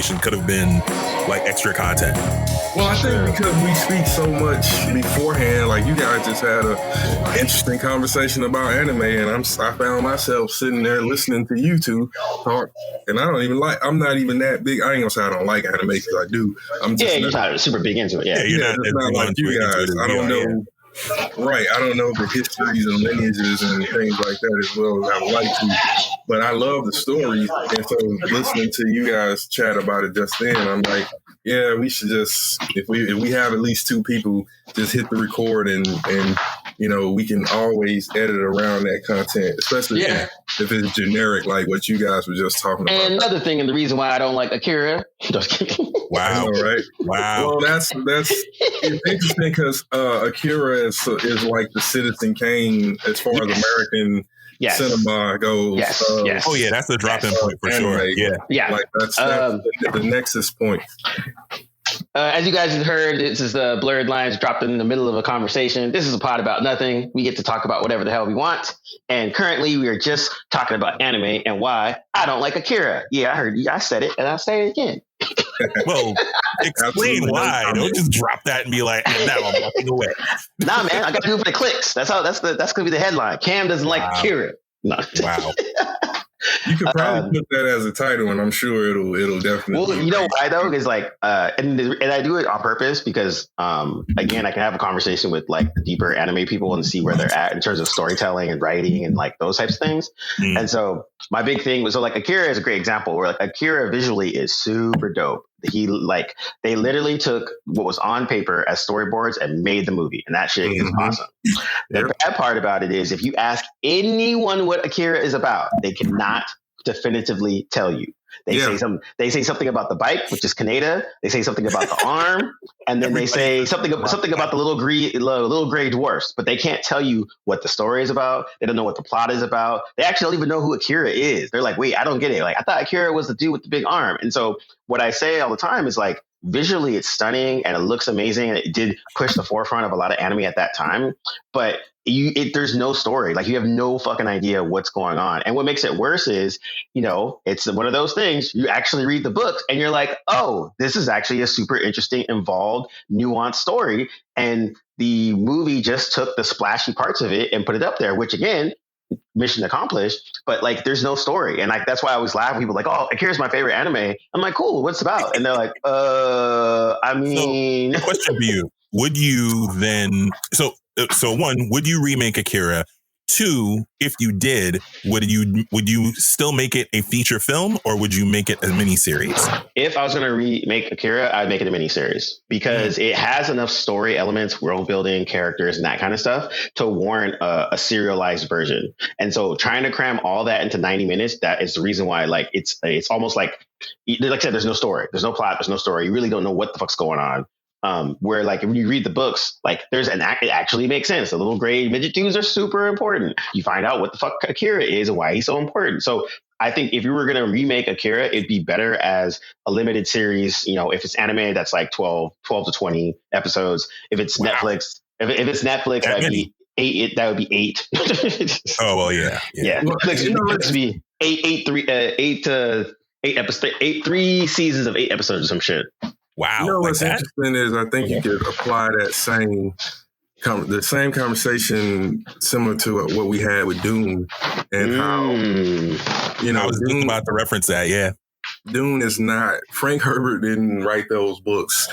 conversation could have been like extra content. Well, I think because we speak so much beforehand, like you guys just had a interesting conversation about anime, and I found myself sitting there listening to you two talk, and I'm not even that big. I ain't gonna say I don't like anime because I do. I'm just you're not super big into it. You're not like you guys. I don't know. Yeah. Right, I don't know the histories and lineages and things like that as well as I would like to, but I love the stories, and so listening to you guys chat about it just then, I'm like, yeah, we should just if we have at least two people, just hit the record and we can always edit around that content, especially if it's generic like what you guys were just talking about. And another thing, and the reason why I don't like Akira. Just kidding. Wow! Right? Wow! Well, that's it's interesting because Akira is like the Citizen Kane as far as American cinema goes. Yes. Oh yeah, that's the drop-in point for anime. Sure. Yeah. Like that's the nexus point. As you guys have heard, this is the Blerdlines dropped in the middle of a conversation. This is a pod about nothing. We get to talk about whatever the hell we want. And currently we are just talking about anime and why I don't like Akira. Yeah, I heard you. I said it and I'll say it again. Well, explain why. Don't just drop that and be like, now I'm walking away. Nah, man, I got to do it for the clicks. That's going to be the headline. Cam doesn't like Akira. No. Wow. You could probably put that as a title, and I'm sure it'll definitely. Well, you know why though? Is like, and I do it on purpose because, again, I can have a conversation with like the deeper anime people and see where they're at in terms of storytelling and writing and like those types of things. Mm. And so my big thing was like Akira is a great example where like Akira visually is super dope. They literally took what was on paper as storyboards and made the movie, and that shit is awesome. The bad part about it is if you ask anyone what Akira is about, they cannot definitively tell you. They say something about the bike, which is Kaneda. They say something about the arm, and then they say something about the little gray dwarfs. But they can't tell you what the story is about. They don't know what the plot is about. They actually don't even know who Akira is. They're like, wait, I don't get it. Like I thought Akira was the dude with the big arm. And so what I say all the time is like, visually it's stunning and it looks amazing, and it did push the forefront of a lot of anime at that time. But there's no story. Like you have no fucking idea what's going on. And what makes it worse is, it's one of those things. You actually read the books and you're like, oh, this is actually a super interesting, involved, nuanced story. And the movie just took the splashy parts of it and put it up there, which again, mission accomplished, but like there's no story. And like that's why I always laugh when people are like, oh, Akira's my favorite anime. I'm like, cool, what's it about? And they're like, I mean, so, question for you. Would you then so one, would you remake Akira? Two, if you did, would you still make it a feature film, or would you make it a miniseries? If I was going to remake Akira, I'd make it a miniseries because it has enough story elements, world building, characters, and that kind of stuff to warrant a serialized version. And so, trying to cram all that into 90 minutes, that is the reason why. Like it's almost like I said, there's no story, there's no plot, there's no story. You really don't know what the fuck's going on. Where like when you read the books, like it actually makes sense. The little gray midget dudes are super important. You find out what the fuck Akira is and why he's so important. So I think if you were going to remake Akira, it'd be better as a limited series. If it's anime, that's like 12 to 20 episodes. If it's Netflix, if it's Netflix, that'd be 8. That would be 8. Oh well, yeah. Well, Netflix would be 8 episodes, 3 seasons of 8 episodes or some shit. Wow. What's interesting is I think you could apply that same conversation similar to what we had with Dune and how, I was thinking about to reference that. Yeah. Dune is not, Frank Herbert didn't write those books.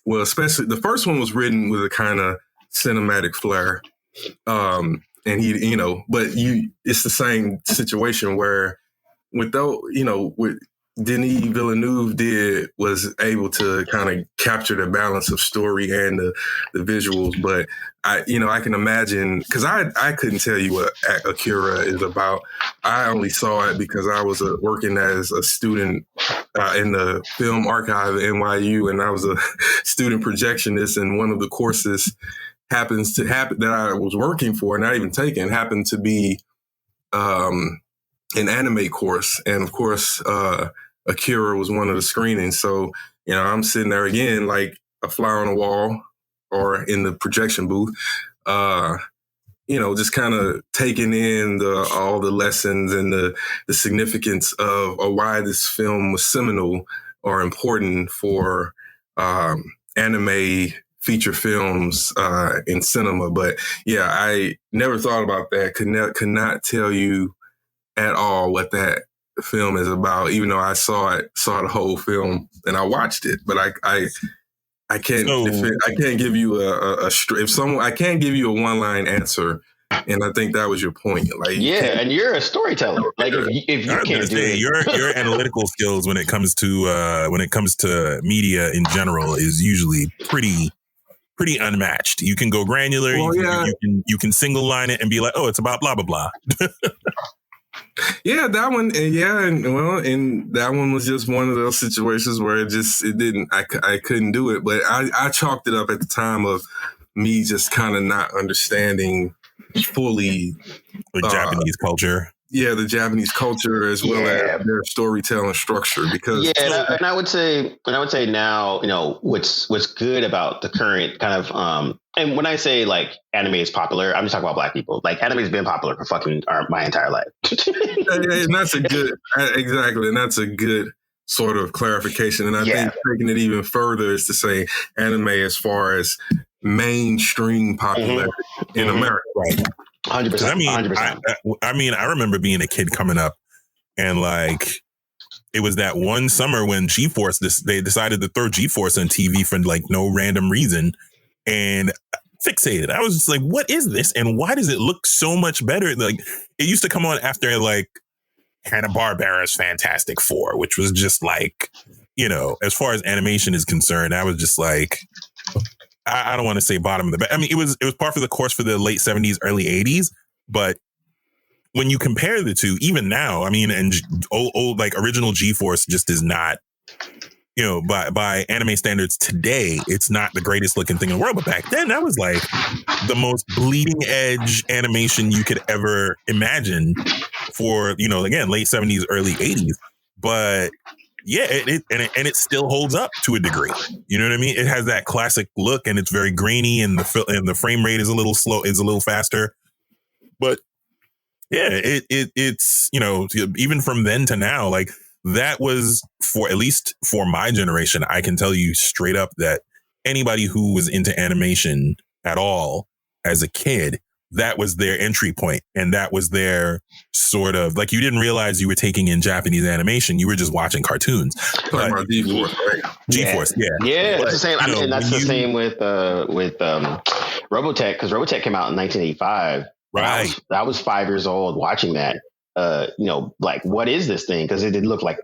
Well, especially the first one was written with a kind of cinematic flair. And it's the same situation where with Denis Villeneuve was able to kind of capture the balance of story and the visuals. But I can imagine, because I couldn't tell you what Akira is about. I only saw it because I was working as a student in the film archive at NYU, and I was a student projectionist, and one of the courses happens to happen that I was working for, not even taking, happened to be an anime course. And of course, Akira was one of the screenings. So, I'm sitting there again, like a fly on the wall or in the projection booth, just kind of taking in all the lessons and the significance of why this film was seminal are important for anime feature films in cinema. But yeah, I never thought about that. Could not tell you at all what that film is about, even though I saw the whole film and I watched it. But I can't I can't give you I can't give you a one-line answer. And I think that was your point. Like, and you're a storyteller. Like, if you can't do it, your analytical skills when it comes to media in general is usually pretty unmatched. You can go granular. Well, you can single line it and be like, oh, it's about blah blah blah. Yeah, that one. And that one was just one of those situations where I couldn't do it. But I chalked it up at the time of me just kind of not understanding fully the Japanese culture. Yeah, the Japanese culture as well as their storytelling structure. Because and I would say now, you know, what's good about the current kind of and when I say like anime is popular, I'm just talking about Black people. Like, anime has been popular for fucking my entire life. And that's a good exactly, and that's a good sort of clarification. And I think taking it even further is to say anime as far as mainstream popularity in America. Right. 100%. I mean, I remember being a kid coming up, and like, it was that one summer when G-Force, they decided to throw G-Force on TV for like no random reason, and fixated. I was just like, what is this? And why does it look so much better? Like, it used to come on after like Hanna-Barbera's Fantastic Four, which was just like, you know, as far as animation is concerned, I was just like, I don't want to say bottom of the bed. I mean, it was par for the course for the late 70s, early 80s. But when you compare the two, even now, I mean, and old like original G-Force just is not, you know, by anime standards today, it's not the greatest looking thing in the world. But back then, that was like the most bleeding edge animation you could ever imagine for, you know, again, late 70s, early 80s. But yeah, it still holds up to a degree. You know what I mean? It has that classic look, and it's very grainy, and the frame rate is a little slow, is a little faster. But yeah, it's, you know, even from then to now, like, that was, for at least for my generation, I can tell you straight up that anybody who was into animation at all as a kid, that was their entry point. And that was their sort of, like, you didn't realize you were taking in Japanese animation. You were just watching cartoons. Talking about G-Force, right? G-Force, yeah. Yeah, it's the same. I mean, that's the same with Robotech, because Robotech came out in 1985. Right. I was 5 years old watching that. You know, like, what is this thing? Because it didn't look like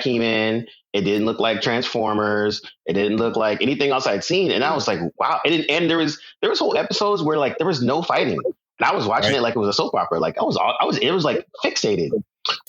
He-Man. It didn't look like Transformers. It didn't look like anything else I'd seen. And I was like, wow. And there was whole episodes where like there was no fighting. And I was watching it like it was a soap opera. Like it was like fixated.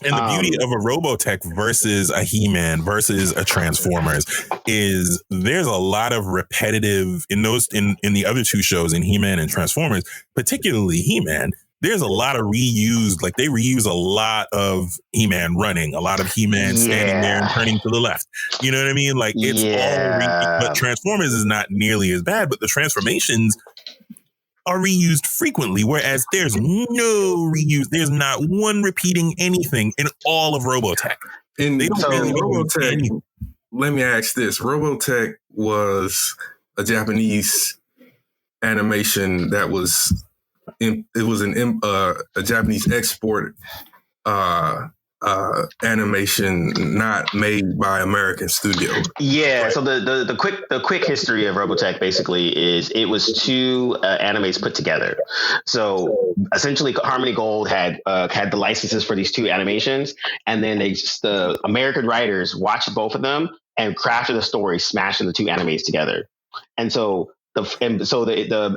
And the beauty of a Robotech versus a He-Man versus a Transformers is there's a lot of repetitive in the other two shows, in He-Man and Transformers, particularly He-Man. There's a lot of reused, like they reuse a lot of He-Man running, a lot of He-Man standing there and turning to the left. You know what I mean? Like, it's all but Transformers is not nearly as bad, but the transformations are reused frequently, whereas there's no reuse. There's not one repeating anything in all of Robotech. And they don't really Robotech, let me ask this. Robotech was a Japanese animation that was a Japanese export animation, not made by American studio. Yeah. Right. So the quick history of Robotech basically is it was two animes put together. So essentially, Harmony Gold had the licenses for these two animations, and then the American writers watched both of them and crafted a story, smashing the two animes together. And so the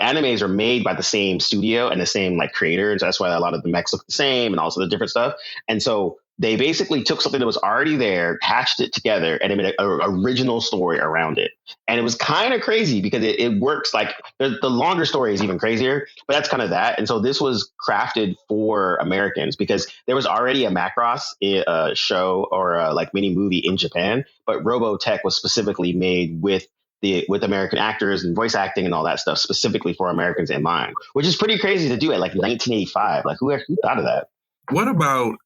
animes are made by the same studio and the same like creator, and so that's why a lot of the mechs look the same and also the different stuff. And so they basically took something that was already there, patched it together, and they made an original story around it. And it was kind of crazy because it works. Like the longer story is even crazier, but that's kind of that. And so this was crafted for Americans because there was already a Macross show or like mini movie in Japan, but Robotech was specifically made with American actors and voice acting and all that stuff specifically for Americans in mind, which is pretty crazy to do at like 1985. Like who thought of that? What about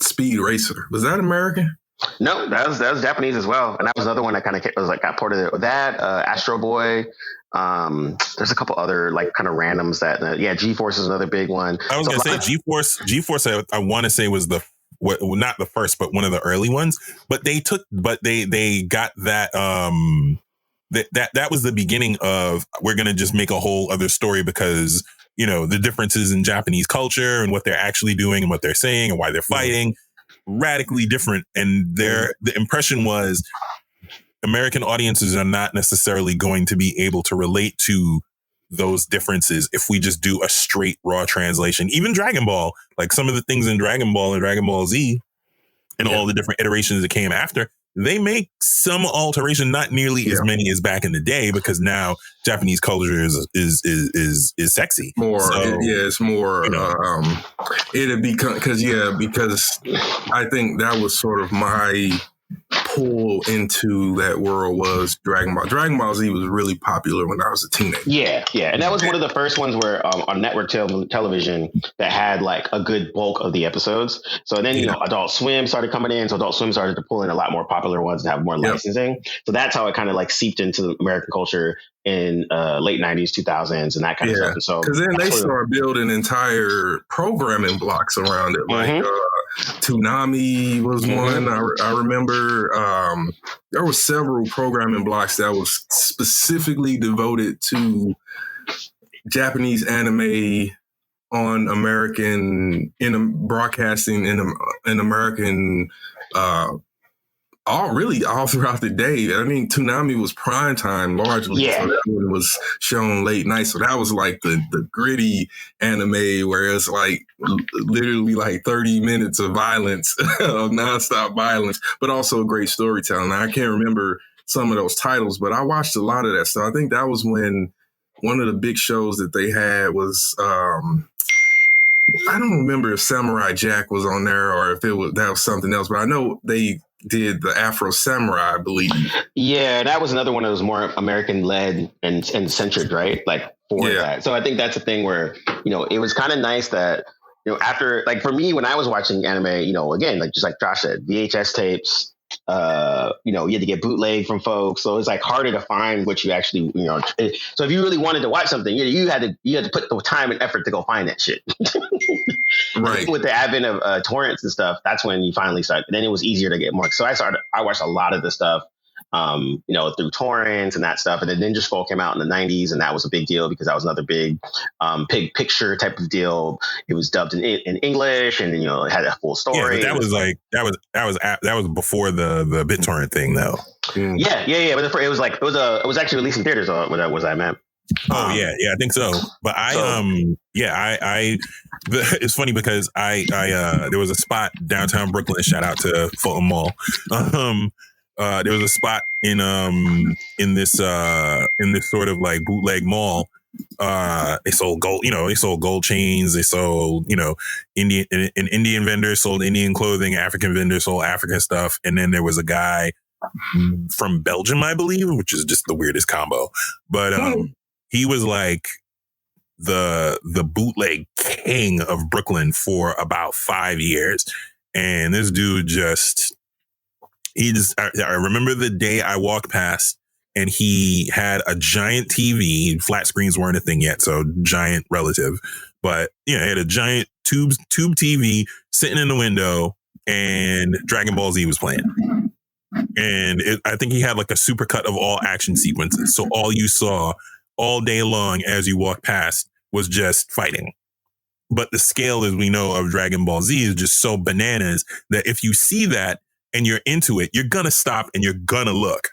Speed Racer? Was that American? No, that was Japanese as well, and that was another one that kind of was like got ported. That Astro Boy. There's a couple other like kind of randoms that G-Force is another big one. I was gonna say G-Force. I want to say was not the first, but one of the early ones. But they got that that was the beginning of we're gonna just make a whole other story because the differences in Japanese culture and what they're actually doing and what they're saying and why they're fighting. Radically different, and the impression was American audiences are not necessarily going to be able to relate to those differences if we just do a straight raw translation. Even Dragon Ball, like some of the things in Dragon Ball and Dragon Ball Z and all the different iterations that came after, they make some alteration, not nearly as many as back in the day, because now Japanese culture is sexy. It's more. It'd become because I think that was sort of my pull into that world was Dragon Ball. Dragon Ball Z was really popular when I was a teenager. Yeah, and that was one of the first ones where on network television that had like a good bulk of the episodes. So then Adult Swim started coming in, so Adult Swim started to pull in a lot more popular ones and have more licensing. So that's how it kind of like seeped into the American culture in late 90s, 2000s, and that kind of stuff. And so because then they started building entire programming blocks around it, like. Toonami was one. I remember there were several programming blocks that was specifically devoted to Japanese anime on American broadcasting in American all throughout the day. I mean, Toonami was prime time largely. Yeah. So that one was shown late night. So that was like the gritty anime where it's like literally like 30 minutes of violence, of nonstop violence, but also great storytelling. Now, I can't remember some of those titles, but I watched a lot of that stuff. I think that was when one of the big shows that they had was, I don't remember if Samurai Jack was on there or if that was something else, but I know they did the Afro Samurai, I believe. Yeah, that was another one that was more American led and centered, right? Like for that. So I think that's a thing where, it was kind of nice that, after, like for me, when I was watching anime, again, like just like Josh said, VHS tapes, you had to get bootleg from folks. So it's like harder to find what you actually, so if you really wanted to watch something, you had to put the time and effort to go find that shit. Right. With the advent of torrents and stuff, that's when you finally start. And then it was easier to get more. So I watched a lot of the stuff, through torrents and that stuff. And then Ninja Scroll came out in the 90s, and that was a big deal because that was another big picture type of deal. It was dubbed in English, and then it had a full story. Yeah, that was before the BitTorrent thing, though. Yeah. But it was actually released in theaters. Was I meant? Oh yeah, I think so. But it's funny because there was a spot downtown Brooklyn. Shout out to Fulton Mall. There was a spot in this sort of like bootleg mall. They sold gold, they sold gold chains. They sold, an Indian vendor sold Indian clothing. African vendor sold African stuff. And then there was a guy from Belgium, I believe, which is just the weirdest combo. But he was like the bootleg king of Brooklyn for about 5 years. And this dude I remember the day I walked past and he had a giant TV. Flat screens weren't a thing yet, so giant relative. But he had a giant tube TV sitting in the window, and Dragon Ball Z was playing. And I think he had like a supercut of all action sequences. So all you saw all day long as you walked past was just fighting. But the scale, as we know, of Dragon Ball Z is just so bananas that if you see that and you're into it, you're going to stop and you're going to look.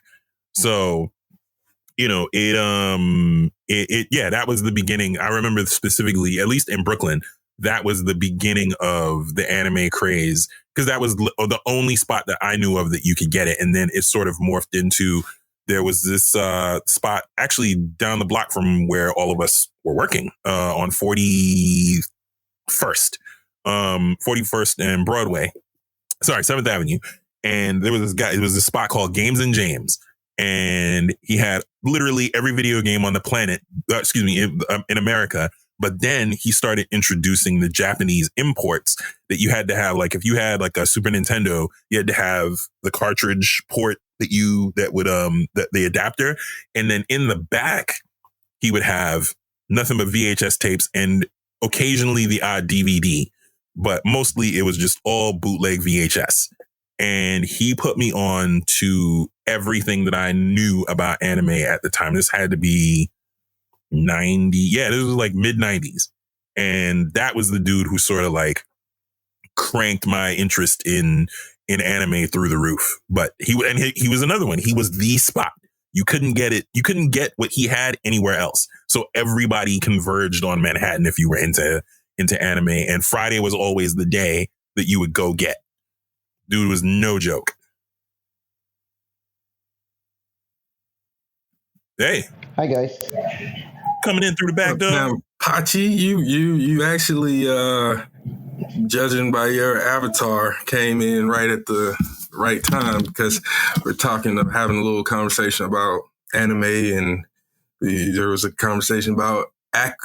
So, that was the beginning. I remember specifically, at least in Brooklyn, that was the beginning of the anime craze, because that was the only spot that I knew of that you could get it. And then it sort of morphed into, there was this spot actually down the block from where all of us were working on 41st and Broadway. Sorry, 7th Avenue. And there was this guy, it was a spot called Games and James. And he had literally every video game on the planet, in America, But then he started introducing the Japanese imports that you had to have. Like if you had like a Super Nintendo, you had to have the cartridge port that the adapter. And then in the back, he would have nothing but VHS tapes and occasionally the odd DVD. But mostly it was just all bootleg VHS. And he put me on to everything that I knew about anime at the time. This had to be 90. Yeah, this was like mid 90s. And that was the dude who sort of like cranked my interest in anime through the roof. But he was another one. He was the spot. You couldn't get it. You couldn't get what he had anywhere else. So everybody converged on Manhattan if you were into anime. And Friday was always the day that you would go get. Dude was no joke. Hey. Hi, guys. Coming in through the back door. Now, Pachi, you actually, judging by your avatar, came in right at the right time because we're talking of having a little conversation about anime, and there was a conversation about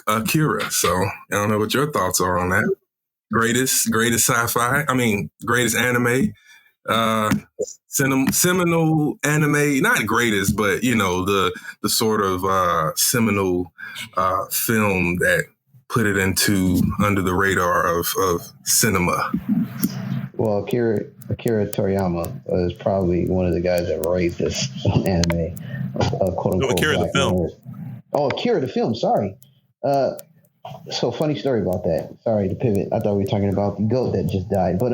Akira. So I don't know what your thoughts are on that. Greatest sci-fi. I mean, greatest anime. Seminal anime, not greatest, but you know, the sort of seminal film that put it under the radar of cinema. Well, Akira Toriyama is probably one of the guys that raised this anime, quote unquote. Akira the film. Oh, Akira the film. Sorry. So funny story about that. Sorry to pivot. I thought we were talking about the goat that just died, but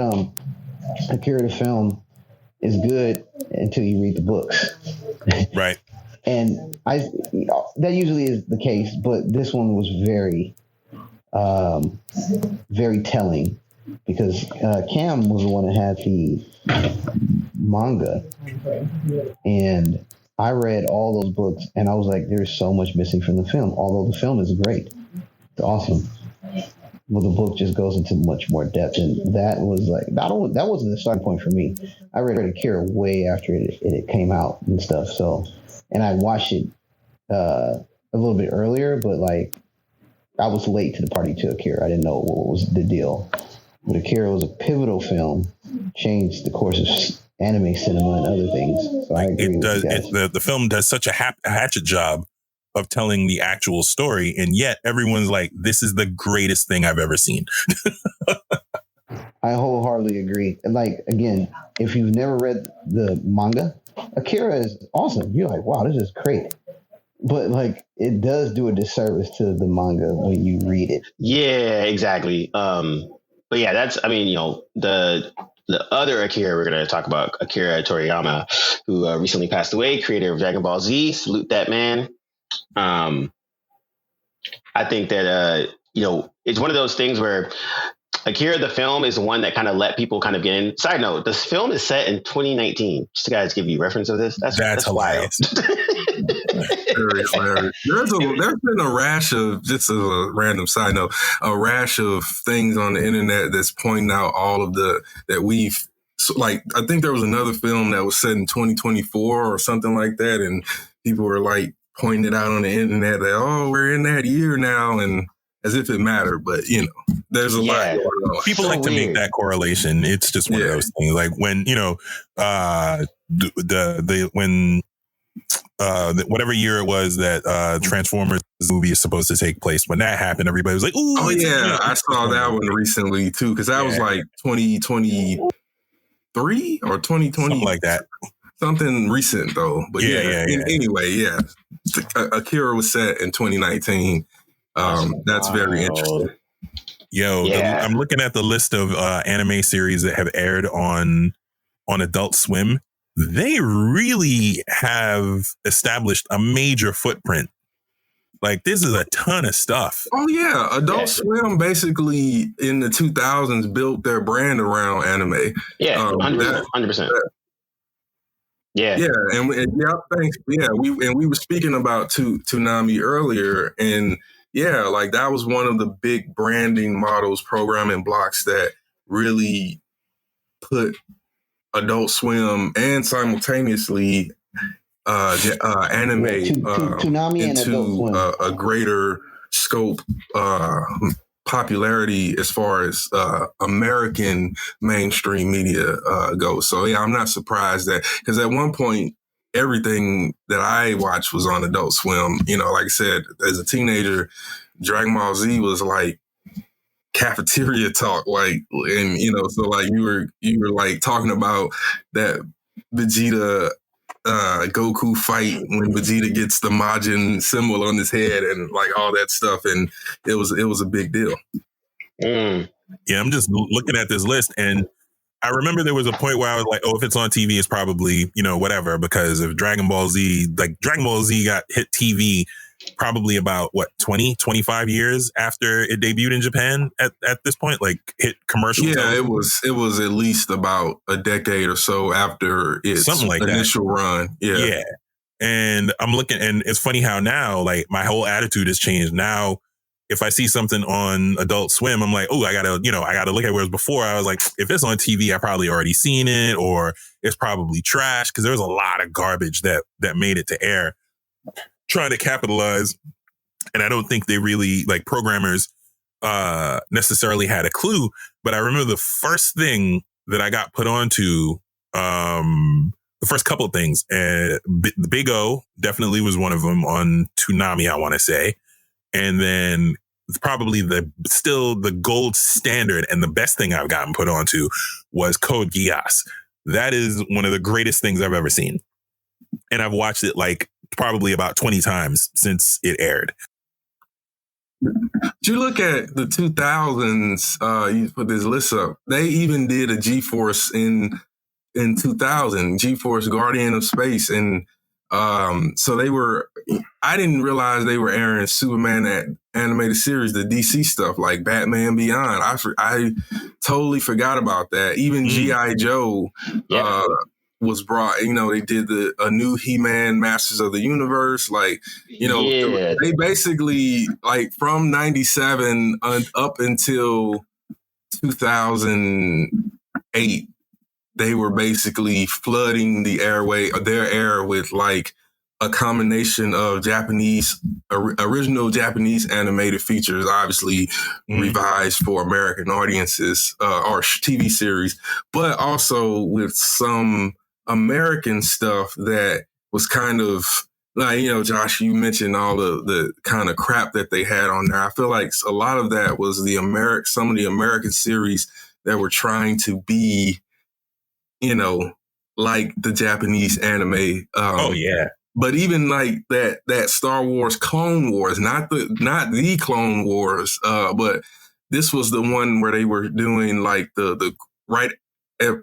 Akira the film is good until you read the books. Right. And that usually is the case, but this one was very, very telling because Cam was the one that had the manga, and I read all those books, and I was like, "There's so much missing from the film." Although the film is great, it's awesome. Well, the book just goes into much more depth, and that was like that wasn't the starting point for me. I read Akira way after it came out and stuff. So, and I watched it a little bit earlier, but like I was late to the party to Akira. I didn't know what was the deal. But Akira was a pivotal film, changed the course of anime cinema and other things. So I agree with you guys. The film does such a hatchet job of telling the actual story, and yet everyone's like, this is the greatest thing I've ever seen. I wholeheartedly agree. And like, again, if you've never read the manga, Akira is awesome. You're like, wow, this is great. But like, it does do a disservice to the manga when you read it. Yeah, exactly. But yeah, the other Akira we're going to talk about, Akira Toriyama, who recently passed away, creator of Dragon Ball Z. Salute that man. I think that, it's one of those things where Akira, the film, is one that kind of let people kind of get in. Side note, this film is set in 2019. Just to guys give you reference of this. That's wild. Very hilarious. There's been a rash of, just as a random side note, a rash of things on the internet that's pointing out all of I think there was another film that was set in 2024 or something like that. And people were like, pointing it out on the internet that, oh, we're in that year now, and as if it mattered. But there's a lot going on. People like to make that correlation. It's just one of those things. Like when whatever year it was that Transformers movie is supposed to take place, when that happened, everybody was like, "Ooh!" Oh yeah, I saw that one recently too, because that was like 2023 or 2020, something like that. Something recent though, but anyway, Akira was set in 2019. That's very interesting. I'm looking at the list of anime series that have aired on Adult Swim. They really have established a major footprint. Like, this is a ton of stuff. Oh yeah, Adult Swim basically in the 2000s built their brand around anime. Yeah, 100%. Yeah, and thanks. Yeah, we were speaking about Toonami earlier, and like that was one of the big branding models, programming blocks that really put Adult Swim and simultaneously anime Toonami into and Adult Swim. a greater scope popularity as far as American mainstream media goes. So yeah, I'm not surprised that, because at one point everything that I watched was on Adult Swim. You know, like I said, as a teenager, Dragon Ball Z was like cafeteria talk, like, and you know, so like you were like talking about that Vegeta Goku fight when Vegeta gets the Majin symbol on his head and like all that stuff, and it was a big deal. Yeah, I'm just looking at this list, and I remember there was a point where I was like, oh, if it's on TV, it's probably, you know, whatever, because if Dragon Ball Z got hit TV probably about 25 years after it debuted in Japan at this point, like hit commercial. Yeah, it was at least about a decade or so after its something like initial that. run. Yeah. And I'm looking, and it's funny how now, like, my whole attitude has changed. Now, if I see something on Adult Swim, I'm like, oh, I gotta look at it. Whereas before, I was like, if it's on TV, I probably already seen it, or it's probably trash, because there was a lot of garbage that made it to air, trying to capitalize. And I don't think they really, like, programmers necessarily had a clue. But I remember the first thing that I got put onto, the first couple of things, and the Big O definitely was one of them on Toonami, I want to say. And then probably the gold standard and the best thing I've gotten put onto was Code Geass. That is one of the greatest things I've ever seen. And I've watched it like probably about 20 times since it aired. Did you look at the 2000s? You put this list up. They even did a G-Force in 2000, G-Force Guardian of Space. And so I didn't realize they were airing Superman, that animated series, the DC stuff like Batman Beyond. I totally forgot about that. Even G.I. Joe was brought, you know, they did a new He-Man Masters of the Universe. Like, you know, they basically, like, from 97 up until 2008, they were basically flooding their air with like a combination of original Japanese animated features, obviously revised for American audiences, or TV series, but also with some American stuff that was kind of like, you know, Josh, you mentioned all the kind of crap that they had on there. I feel like a lot of that was some of the American series that were trying to be, you know, like the Japanese anime. But even like that Star Wars Clone Wars, not the Clone Wars, but this was the one where they were doing like the right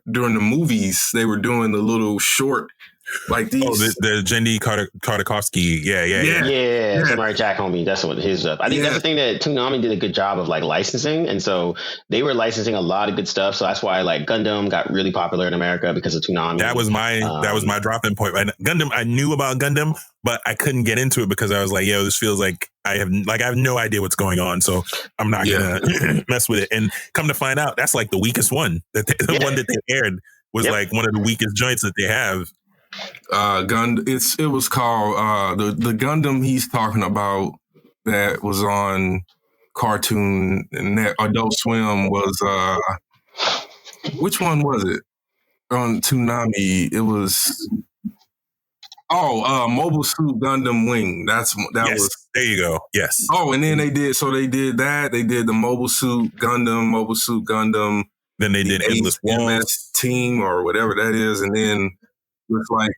during the movies, they were doing the little short, like these. Oh, the Jendy Tartakovsky. Yeah. Samurai Jack, homie. That's what his. I think that's the thing that Toonami did a good job of, like, licensing, and so they were licensing a lot of good stuff. So that's why, like, Gundam got really popular in America because of Toonami. That was my drop-in point. Gundam, I knew about Gundam, but I couldn't get into it because I was like, yo, this feels like I have no idea what's going on, so I'm not gonna mess with it. And come to find out, that's like the weakest one. The one that they aired was like one of the weakest joints that they have. It was called the Gundam he's talking about that was on Cartoon and Adult Swim was which one was it on Toonami? It was Mobile Suit Gundam Wing. That was there you go. Yes. Oh, and then they did that. They did the Mobile Suit Gundam. Then they did Endless MS Team or whatever that is, and then it's like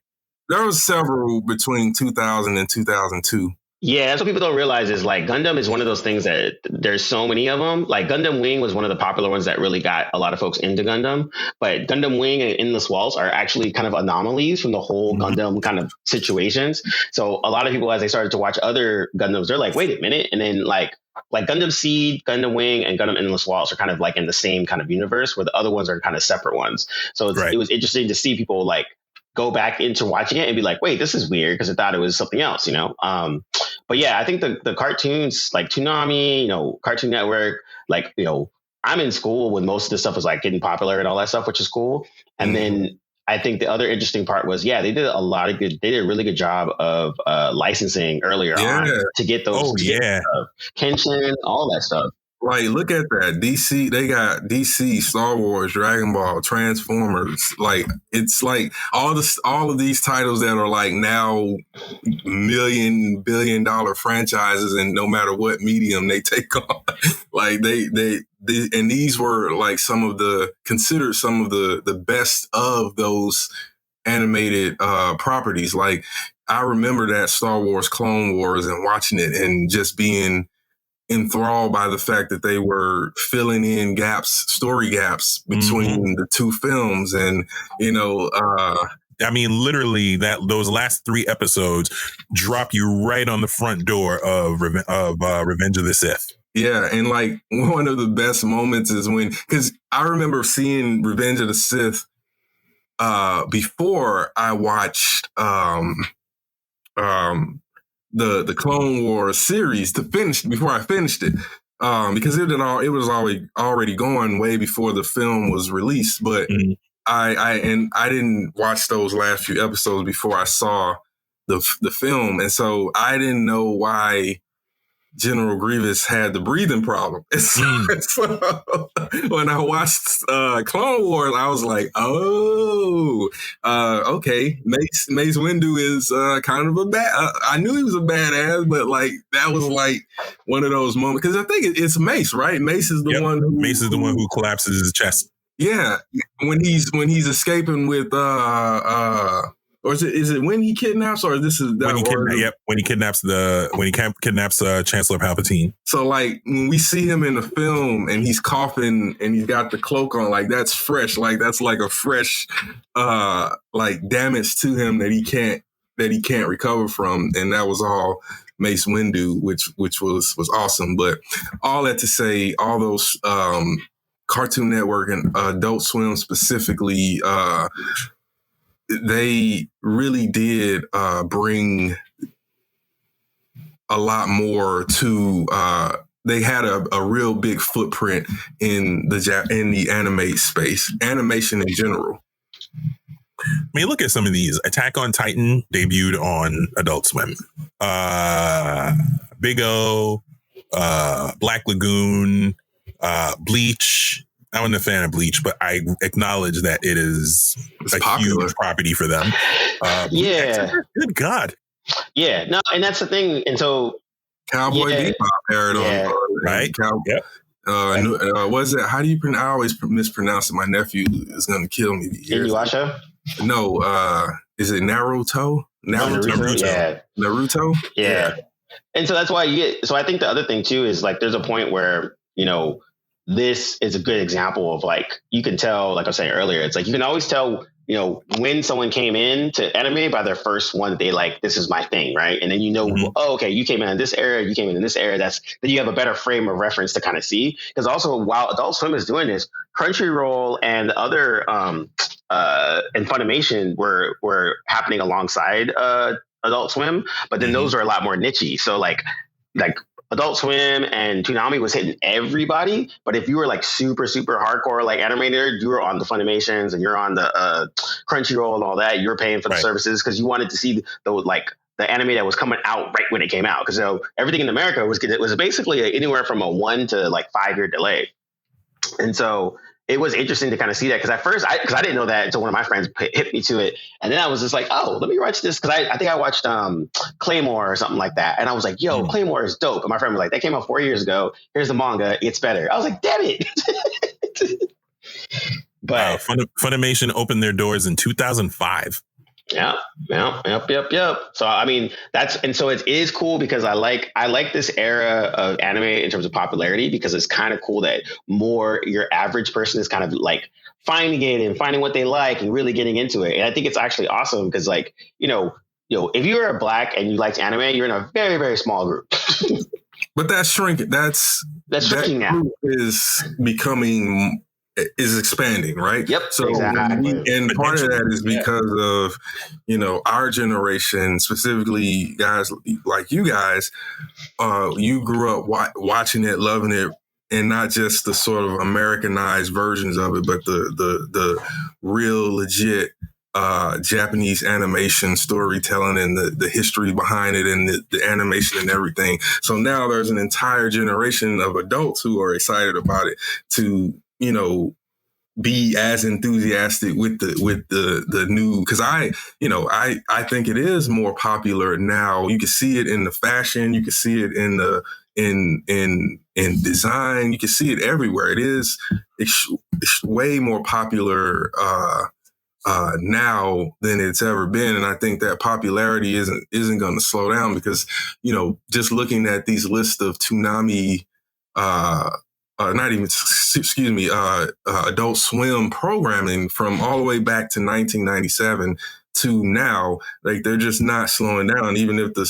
there was several between 2000 and 2002. Yeah, that's what people don't realize is, like, Gundam is one of those things that there's so many of them. Like, Gundam Wing was one of the popular ones that really got a lot of folks into Gundam. But Gundam Wing and Endless Waltz are actually kind of anomalies from the whole Gundam kind of situations. So a lot of people, as they started to watch other Gundams, they're like, wait a minute. And then like Gundam Seed, Gundam Wing, and Gundam Endless Waltz are kind of like in the same kind of universe, where the other ones are kind of separate ones. So it was interesting to see people like go back into watching it and be like, wait, this is weird, because I thought it was something else, you know? But yeah, I think the cartoons like Toonami, you know, Cartoon Network, like, you know, I'm in school when most of this stuff was like getting popular and all that stuff, which is cool. And then I think the other interesting part was, they did a really good job of licensing earlier on to get those, Kenshin, all that stuff. Like, look at that. DC, they got DC, Star Wars, Dragon Ball, Transformers. Like, it's like all of these titles that are like now billion-dollar franchises, and no matter what medium they take on, like they and these were like considered some of the best of those animated properties. Like, I remember that Star Wars Clone Wars and watching it and just being enthralled by the fact that they were filling in story gaps between the two films. And, I mean, literally those last 3 episodes drop you right on the front door of Revenge of the Sith. Yeah. And like one of the best moments is because I remember seeing Revenge of the Sith before I watched the Clone Wars series before I finished it, because it was already going way before the film was released. But I didn't watch those last few episodes before I saw the film, and so I didn't know why General Grievous had the breathing problem. So when I watched Clone Wars, I was like, okay, Mace Windu is kind of I knew he was a badass, but like that was like one of those moments, because I think it's Mace, right? Mace is the one. Mace is the one who collapses his chest. Yeah, when he's escaping with or is it when he kidnaps, or this is when he kidnaps Chancellor Palpatine. So like when we see him in the film and he's coughing and he's got the cloak on, like that's fresh, like that's like a fresh like damage to him that he can't recover from, and that was all Mace Windu, which was awesome. But all that to say, all those Cartoon Network and Adult Swim specifically, they really did bring a lot more to. They had a real big footprint in the anime space, animation in general. I mean, look at some of these. Attack on Titan debuted on Adult Swim. Big O, Black Lagoon, Bleach. I wasn't a fan of Bleach, but I acknowledge that it's a popular huge property for them. Good God. Yeah. No, and that's the thing. And so Cowboy Bebop aired on, right? Was it? How do you pronounce? I always mispronounce it. My nephew is going to kill me. Inuyasha? No. Is it Naruto? Naruto? Yeah. And so that's why so I think the other thing too is like there's a point where, this is a good example of like, you can tell, like I was saying earlier, it's like you can always tell, when someone came in to anime by their first one, they like, this is my thing, right? And then okay, you came in this era, you came in this era. Then you have a better frame of reference to kind of see. Because also while Adult Swim is doing this, Crunchyroll and other and Funimation were happening alongside Adult Swim, but then those are a lot more nichey. So like Adult Swim and Toonami was hitting everybody, but if you were like super, super hardcore like animator, you were on the Funimations and you're on the Crunchyroll and all that. You were paying for the services because you wanted to see the anime that was coming out right when it came out. Because everything in America was basically anywhere from a 1 to like 5 year delay, and so it was interesting to kind of see that, because at first I didn't know that until one of my friends hit me to it, and then I was just like, oh, let me watch this, because I think I watched Claymore or something like that, and I was like, yo, Claymore is dope, and my friend was like, that came out 4 years ago, here's the manga, it's better. I was like, damn it. But Funimation opened their doors in 2005. Yep. So I mean, so it is cool, because I like this era of anime in terms of popularity, because it's kind of cool that more your average person is kind of like finding it and finding what they like and really getting into it. And I think it's actually awesome, because like, if you're a Black and you liked anime, you're in a very, very small group. But that's shrinking. That's shrinking now. Is expanding, right? Yep. So, exactly. And part of that is because of, our generation, specifically guys like you guys, you grew up watching it, loving it, and not just the sort of Americanized versions of it, but the real legit Japanese animation storytelling and the history behind it and the animation and everything. So now there's an entire generation of adults who are excited about it to, you know, be as enthusiastic with the new, because I think it is more popular now. You can see it in the fashion, you can see it in the in design, you can see it everywhere. It's way more popular now than it's ever been, and I think that popularity isn't going to slow down because, you know, just looking at these lists of Toonami. Adult Swim programming from all the way back to 1997 to now, like they're just not slowing down. Even if the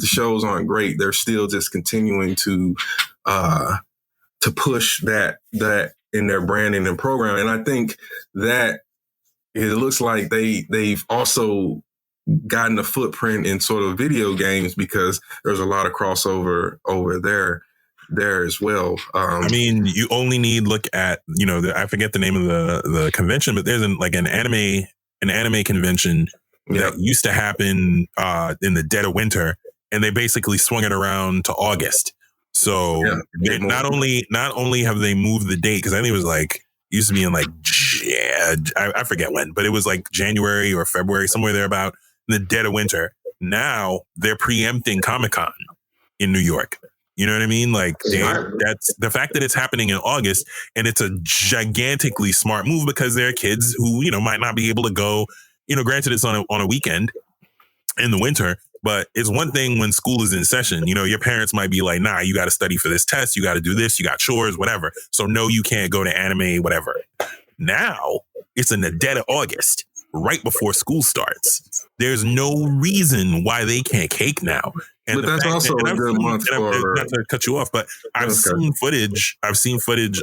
shows aren't great, they're still just continuing to push that in their branding and programming. And I think that it looks like they've also gotten a footprint in sort of video games because there's a lot of crossover over there as well. I mean, you only need look at, you know, I forget the name of the convention, but there's an anime convention that used to happen in the dead of winter, and they basically swung it around to August. So not only have they moved the date, because I think it was like used to be in like I forget when, but it was like January or February, somewhere there about in the dead of winter. Now they're preempting Comic-Con in New York. You know what I mean? Like that's the fact that it's happening in August, and it's a gigantically smart move because there are kids who, you know, might not be able to go, you know, granted it's on a weekend in the winter, but it's one thing when school is in session. You know, your parents might be like, nah, you got to study for this test. You got to do this. You got chores, whatever. So no, you can't go to anime, whatever. Now it's in the dead of August, right before school starts. There's no reason why they can't cake now. And but that's also a good month for... Not to cut you off, but I've seen footage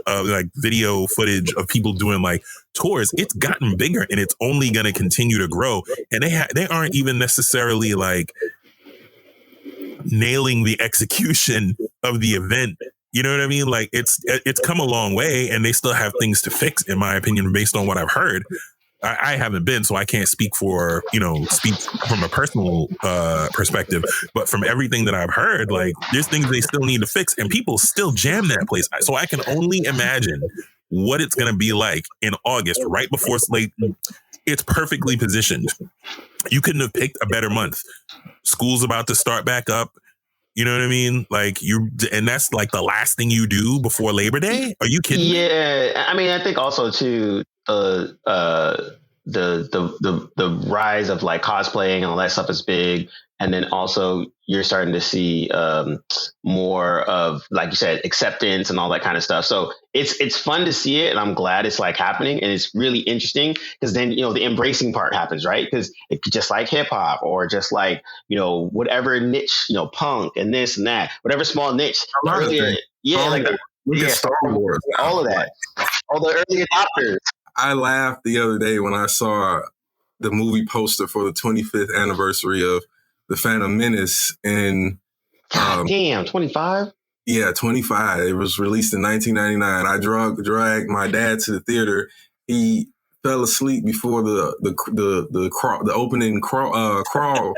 of like video footage of people doing like tours. It's gotten bigger and it's only going to continue to grow. And they aren't even necessarily like nailing the execution of the event. You know what I mean? Like it's come a long way, and they still have things to fix, in my opinion, based on what I've heard. I haven't been, so I can't speak from a personal perspective. But from everything that I've heard, like there's things they still need to fix, and people still jam that place. So I can only imagine what it's going to be like in August, right before Slate. It's perfectly positioned. You couldn't have picked a better month. School's about to start back up. You know what I mean? Like and that's like the last thing you do before Labor Day. Are you kidding? Yeah, I mean, I think also too the rise of like cosplaying and all that stuff is big, and then also you're starting to see more of, like you said, acceptance and all that kind of stuff. So it's fun to see it, and I'm glad it's like happening, and it's really interesting because then, you know, the embracing part happens, right? Because just like hip hop or just like, you know, whatever niche, you know, punk and this and that, whatever small niche. Earlier, Star Wars, all of that, all the early adopters. I laughed the other day when I saw the movie poster for the 25th anniversary of The Phantom Menace. And damn, 25? Yeah, 25. It was released in 1999. I dragged my dad to the theater. He fell asleep before the opening crawl, the prologue,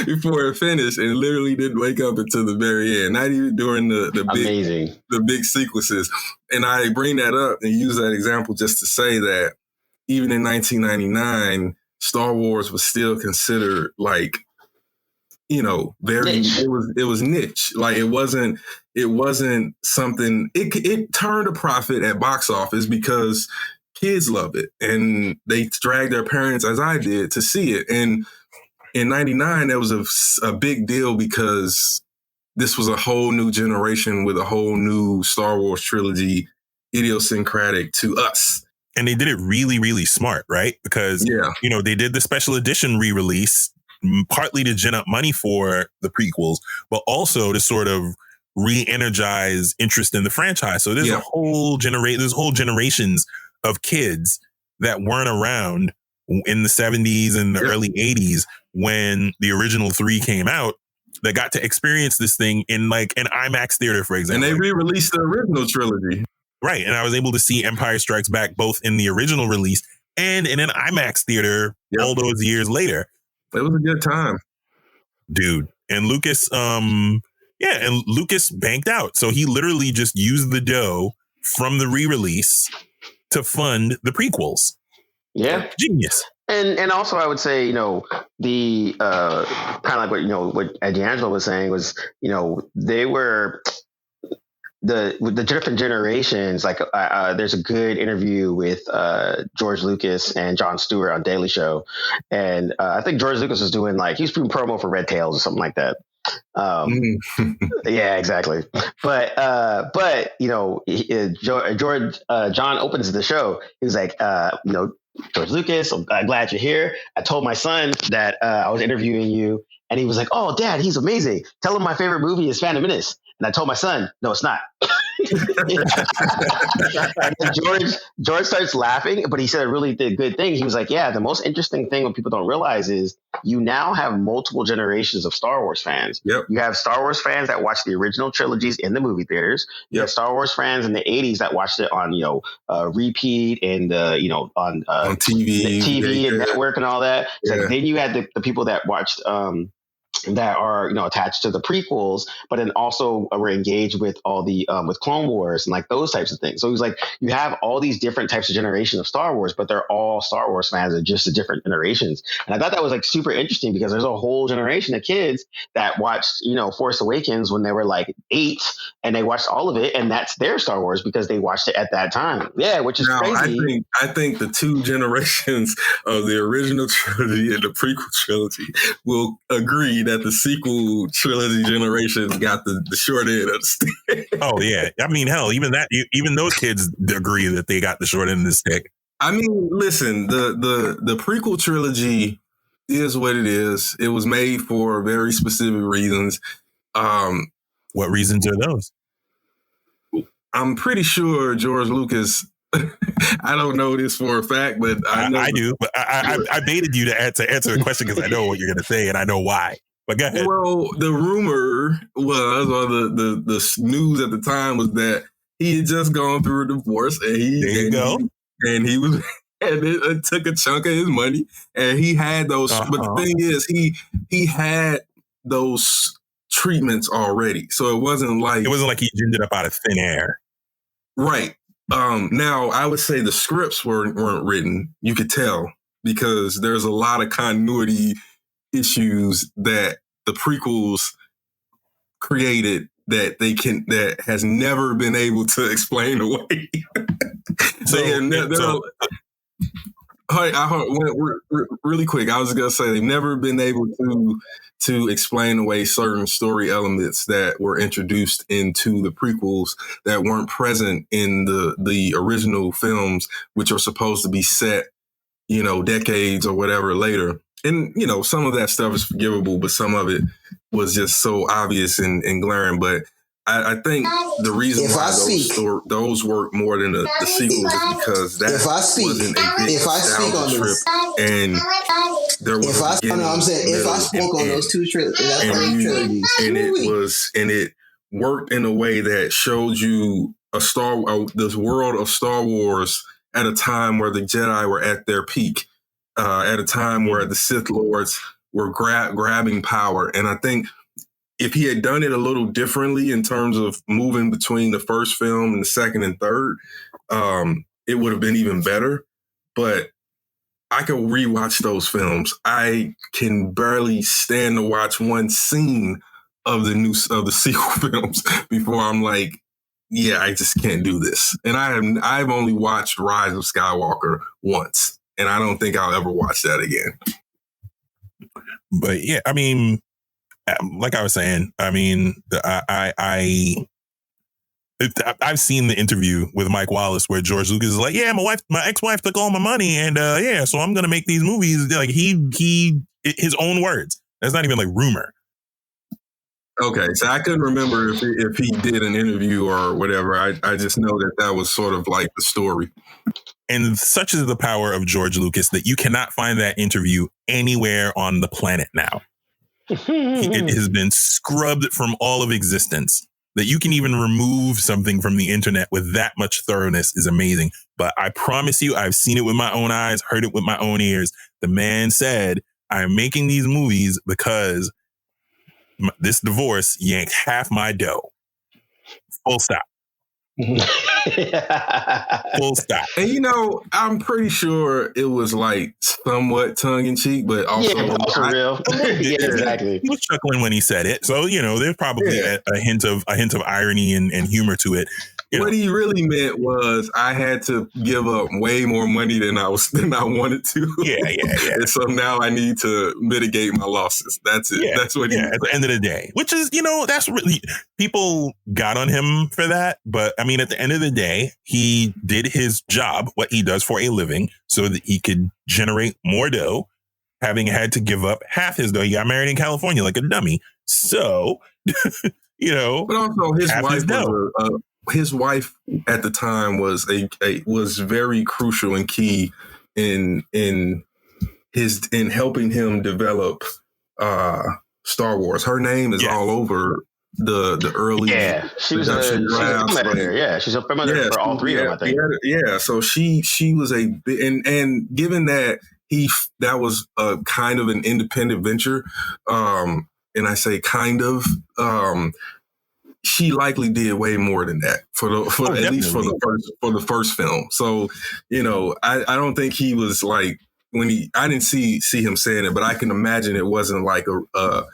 before it finished, and literally didn't wake up until the very end. Not even during the big sequences. And I bring that up and use that example just to say that even in 1999, Star Wars was still considered like, you know, very niche. It was niche. Like it wasn't something. It turned a profit at box office because kids love it, and they dragged their parents, as I did, to see it. And in '99, that was a big deal because this was a whole new generation with a whole new Star Wars trilogy, idiosyncratic to us. And they did it really, really smart, right? Because you know, they did the special edition re-release, partly to gin up money for the prequels, but also to sort of re-energize interest in the franchise. So there's whole generations of kids that weren't around in the 70s and the early 80s when the original 3 came out, that got to experience this thing in like an IMAX theater, for example. And they re-released the original trilogy. Right. And I was able to see Empire Strikes Back both in the original release and in an IMAX theater all those years later. It was a good time. Dude. And Lucas, Lucas banked out. So he literally just used the dough from the re-release to fund the prequels. Yeah. Genius. And also I would say, the kind of like what D'Angelo was saying was, they were with the different generations. Like there's a good interview with George Lucas and Jon Stewart on Daily Show. And I think George Lucas was doing he was doing promo for Red Tails or something like that. Yeah, exactly. But John opens the show. He was like, George Lucas, I'm glad you're here. I told my son that I was interviewing you, and he was like, "Oh, Dad, he's amazing. Tell him my favorite movie is Phantom Menace." And I told my son, "No, it's not." And George starts laughing, but he said a really good thing. He was like, "Yeah, the most interesting thing what people don't realize is you now have multiple generations of Star Wars fans. Yep. You have Star Wars fans that watch the original trilogies in the movie theaters. You have Star Wars fans in the 80s that watched it on repeat and on TV and network and all that. Like, then you had the people that watched that are attached to the prequels, but then also were engaged with all the with Clone Wars and like those types of things. So it was like you have all these different types of generations of Star Wars, but they're all Star Wars fans of just the different generations. And I thought that was like super interesting because there's a whole generation of kids that watched Force Awakens when they were like 8, and they watched all of it, and that's their Star Wars because they watched it at that time. Yeah, which is crazy. I think the two generations of the original trilogy and the prequel trilogy will agree that the sequel trilogy generations got the short end of the stick. Oh yeah, I mean, hell, even those kids agree that they got the short end of the stick. I mean, listen, the prequel trilogy is what it is. It was made for very specific reasons. What reasons are those? I'm pretty sure George Lucas. I don't know this for a fact, but I do. But I baited you to answer the question because I know what you're going to say and I know why. But go ahead. Well, the rumor was, or the news at the time was that he had just gone through a divorce, and he was, and it took a chunk of his money, and he had those. But the thing is, he had those treatments already, so it wasn't like he ginned it up out of thin air, right? Now, I would say the scripts weren't written. You could tell because there's a lot of continuity issues that the prequels created that has never been able to explain away. Really quick, I was gonna say they've never been able to explain away certain story elements that were introduced into the prequels that weren't present in the original films, which are supposed to be set, decades or whatever later. And, some of that stuff is forgivable, but some of it was just so obvious and glaring. But I think the reason why those work more than the sequels is because that wasn't a big nostalgia trip. And there was if I spoke on those two trilogies. And it worked in a way that showed you this world of Star Wars at a time where the Jedi were at their peak. At a time where the Sith Lords were grabbing power. And I think if he had done it a little differently in terms of moving between the first film and the second and third, it would have been even better. But I could rewatch those films. I can barely stand to watch one scene of the sequel films before I'm like, yeah, I just can't do this. And I've only watched Rise of Skywalker once. And I don't think I'll ever watch that again. But yeah, I mean, like I was saying, I mean, I've seen the interview with Mike Wallace where George Lucas is like, yeah, my ex-wife took all my money, and so I'm gonna make these movies. Like his own words. That's not even like rumor. Okay, so I couldn't remember if he did an interview or whatever. I just know that was sort of like the story. And such is the power of George Lucas that you cannot find that interview anywhere on the planet now. It has been scrubbed from all of existence. that you can even remove something from the internet with that much thoroughness is amazing. But I promise you, I've seen it with my own eyes, heard it with my own ears. The man said, I'm making these movies because this divorce yanked half my dough. Full stop. Full stop. And you know, I'm pretty sure it was like somewhat tongue in cheek, but also, also real. Yeah, exactly. He was chuckling when he said it, so you know there's probably a hint of irony and humor to it. What he really meant was I had to give up way more money than I wanted to. Yeah. And so now I need to mitigate my losses. That's it. Yeah, that's what. At the end of the day, which is, you know, that's really, people got on him for that, but I mean, at the end of the day, he did his job, what he does for a living, so that he could generate more dough, having had to give up half his dough. He got married in California like a dummy, so you know. But also, his wife at the time was was very crucial and key in helping him develop Star Wars. Her name is all over the early. Yeah, she was a film editor. Yeah, she's a film editor for all three of them, I think. So she was and given that that was a kind of an independent venture, and I say kind of. She likely did way more than that at least for the first film. So, you know, I don't think he was like I didn't see him saying it, but I can imagine it wasn't like a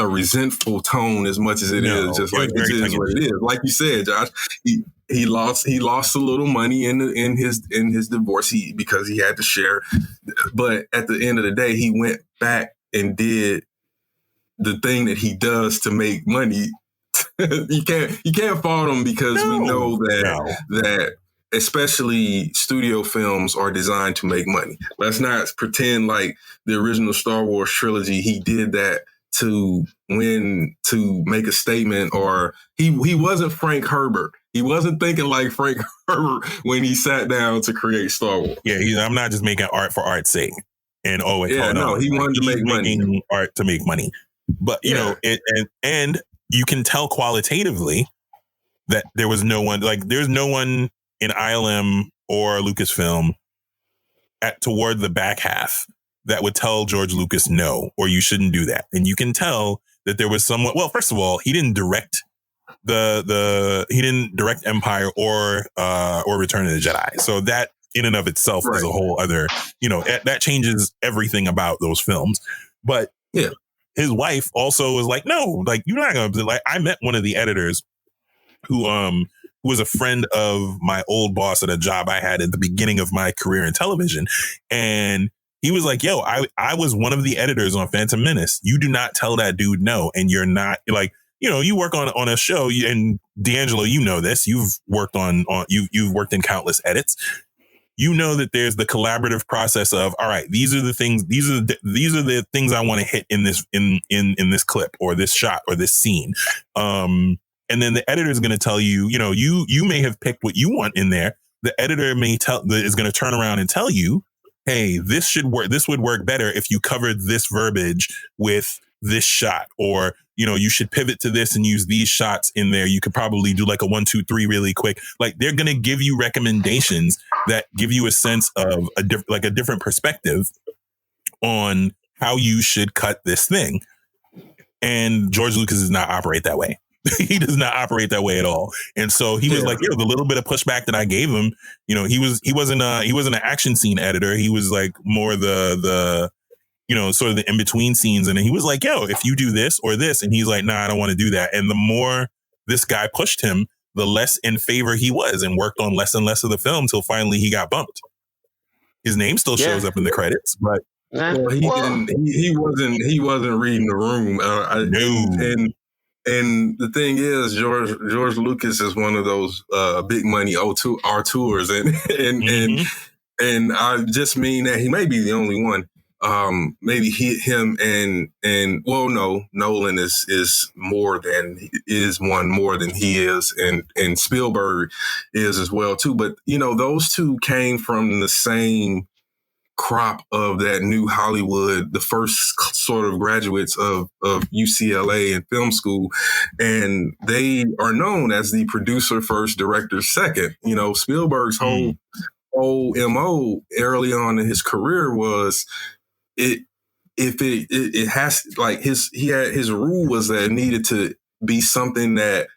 resentful tone as much as it is just like this is what it is. Like you said, Josh, he lost a little money in his divorce because he had to share, but at the end of the day, he went back and did the thing that he does to make money. You can't fault them because we know that especially studio films are designed to make money. Let's not pretend like the original Star Wars trilogy, he did that to make a statement, or he wasn't Frank Herbert. He wasn't thinking like Frank Herbert when he sat down to create Star Wars. Yeah, I'm not just making art for art's sake. And he wanted to make money. Art to make money. But you know, and you can tell qualitatively that there's no one in ILM or Lucasfilm toward the back half that would tell George Lucas no, or you shouldn't do that. And you can tell that there was somewhat, well, first of all, he didn't direct he didn't direct Empire or Return of the Jedi. So that in and of itself is a whole other, you know, that changes everything about those films. But yeah. His wife also was like, no, like, you're not going to, like, I met one of the editors who was a friend of my old boss at a job I had at the beginning of my career in television. And he was like, yo, I was one of the editors on Phantom Menace. You do not tell that dude no. And you're not like, you know, you work on a show, and D'Angelo, you know this, you've worked you've worked in countless edits. You know that there's the collaborative process of, all right, these are the things I want to hit in this this clip or this shot or this scene. And then the editor is going to tell you, you know, you may have picked what you want in there. The editor is going to turn around and tell you, hey, this should work. This would work better if you covered this verbiage with this shot, or, you know, you should pivot to this and use these shots in there. You could probably do like a 1, 2, 3 really quick. Like, they're going to give you recommendations that give you a sense of a different perspective on how you should cut this thing. And George Lucas does not operate that way. He does not operate that way at all. And so he was like, the little bit of pushback that I gave him, you know, he wasn't an action scene editor. He was like more the you know, sort of the in-between scenes. And then he was like, yo, if you do this or this, and he's like, nah, I don't want to do that. And the more this guy pushed him, the less in favor he was, and worked on less and less of the film till finally he got bumped. His name still shows up in the credits, but he wasn't reading the room. No. And the thing is, George Lucas is one of those big money auteurs, and I just mean that he may be the only one. Maybe Nolan is more than he is, and Spielberg is as well too. But you know, those two came from the same crop of that new Hollywood, the first sort of graduates of UCLA and film school. And they are known as the producer first, director second. You know, Spielberg's whole MO early on in his career was it has like his rule was that it needed to be something that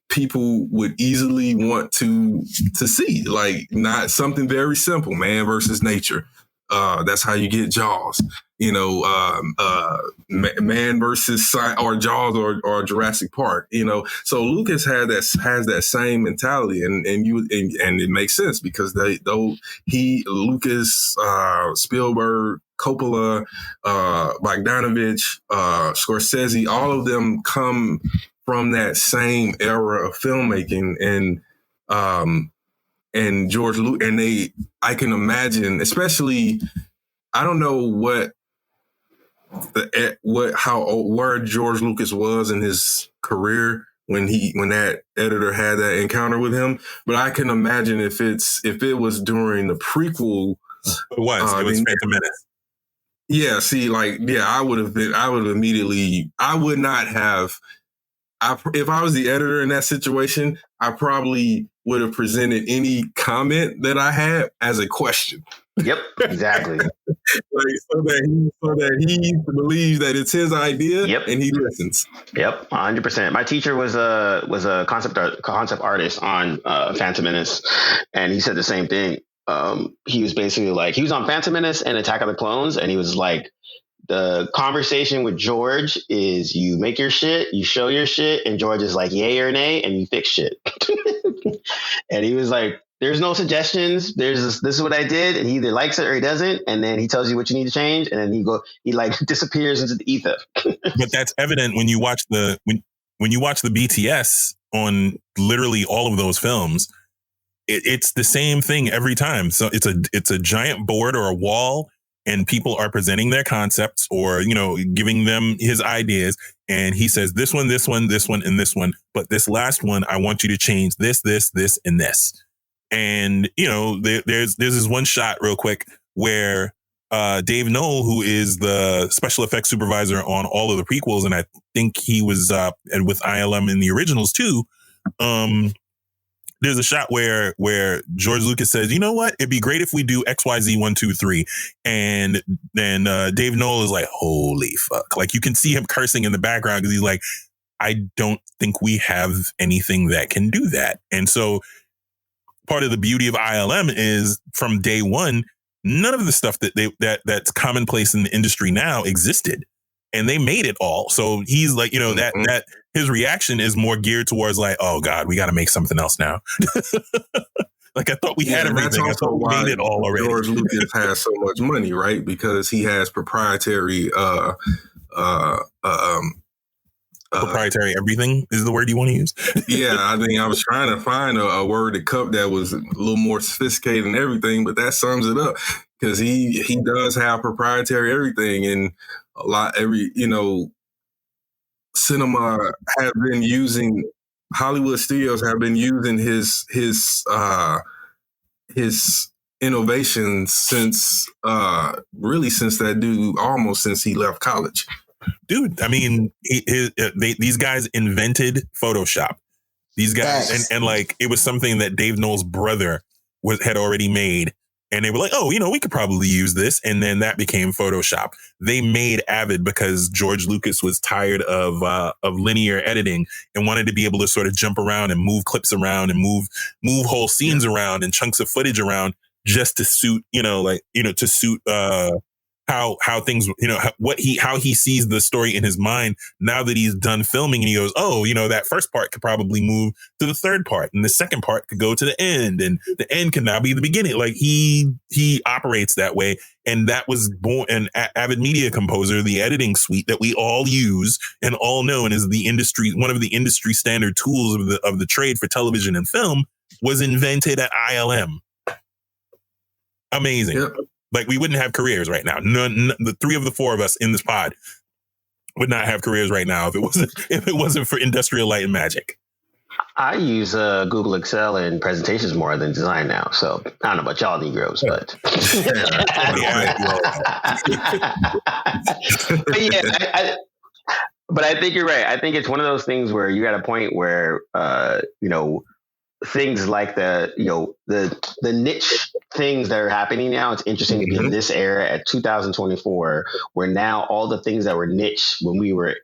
people would easily want to see, like not something very simple, man versus nature. That's how you get Jaws, you know, man versus or Jaws or Jurassic Park, you know. So Lucas has that same mentality, and it makes sense because Lucas, Spielberg, Coppola, Bogdanovich, Scorsese, all of them come from that same era of filmmaking, and George Lucas, and I can imagine, especially, I don't know where George Lucas was in his career when that editor had that encounter with him, but I can imagine if it was during the prequel. It was Phantom Menace. Yeah, see, I would not have. If I was the editor in that situation, I probably would have presented any comment that I had as a question. Yep, exactly. so that he believes that it's his idea. Yep. And he listens. Yep, 100%. My teacher was a concept artist on Phantom Menace, and he said the same thing. He was basically like, he was on Phantom Menace and Attack of the Clones, and he was like, the conversation with George is you make your shit, you show your shit, and George is like, yay or nay, and you fix shit. And he was like, there's no suggestions. This is what I did, and he either likes it or he doesn't, and then he tells you what you need to change, and then he like disappears into the ether. But that's evident when you watch the BTS on literally all of those films. It's the same thing every time. So it's a giant board or a wall, and people are presenting their concepts or, you know, giving them his ideas. And he says, this one, this one, this one, and this one. But this last one, I want you to change this, and this. And, you know, there's this one shot real quick where Dave Knoll, who is the special effects supervisor on all of the prequels, and I think he was with ILM in the originals too. There's a shot where George Lucas says, you know what? It'd be great if we do XYZ 1, 2, 3. And then Dave Knoll is like, holy fuck. Like, you can see him cursing in the background because he's like, I don't think we have anything that can do that. And so part of the beauty of ILM is from day one, none of the stuff that's commonplace in the industry now existed. And they made it all. So he's like, you know, that his reaction is more geared towards like, oh God, we got to make something else now. Like, I thought we had everything. I thought we made it all already. George Lucas has so much money, right? Because he has proprietary proprietary everything is the word you want to use. Yeah, I think I was trying to find a word that was a little more sophisticated and everything, but that sums it up because he does have proprietary everything, and cinema have been using, Hollywood studios have been using his innovations since that dude, almost since he left college. Dude, I mean, these guys invented Photoshop. These guys, and like, it was something that Dave Knoll's brother had already made. And they were like, oh, you know, we could probably use this. And then that became Photoshop. They made Avid because George Lucas was tired of linear editing and wanted to be able to sort of jump around and move clips around and move whole scenes around and chunks of footage around just to suit, to suit how things, how he sees the story in his mind now that he's done filming, and he goes, oh, that first part could probably move to the third part, and the second part could go to the end, and the end can now be the beginning. Like, he operates that way. And that was born an Avid Media Composer, the editing suite that we all use and all know, and is one of the industry standard tools of the trade for television and film, was invented at ILM. Amazing. Yep. Like, we wouldn't have careers right now. None, the three of the four of us in this pod would not have careers right now if it wasn't for Industrial Light and Magic. I use Google Excel in presentations more than design now. So I don't know about y'all Negroes, but but yeah, but I think you're right. I think it's one of those things where you got a point where things like the niche things that are happening now. It's interesting to be in this era at 2024, where now all the things that were niche when we were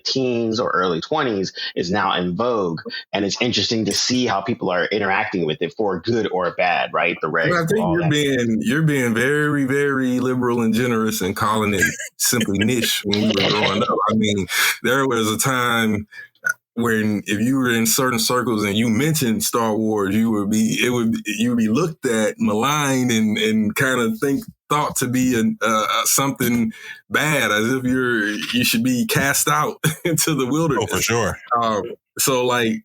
teens or early 20s is now in vogue, and it's interesting to see how people are interacting with it for good or bad. Right? The regs. Well, I think you're being very, very liberal and generous in calling it simply niche when we were growing up. I mean, there was a time when if you were in certain circles and you mentioned Star Wars, you would be looked at, maligned, and kind of thought to be something bad, as if you should be cast out into the wilderness. Oh, for sure. So like,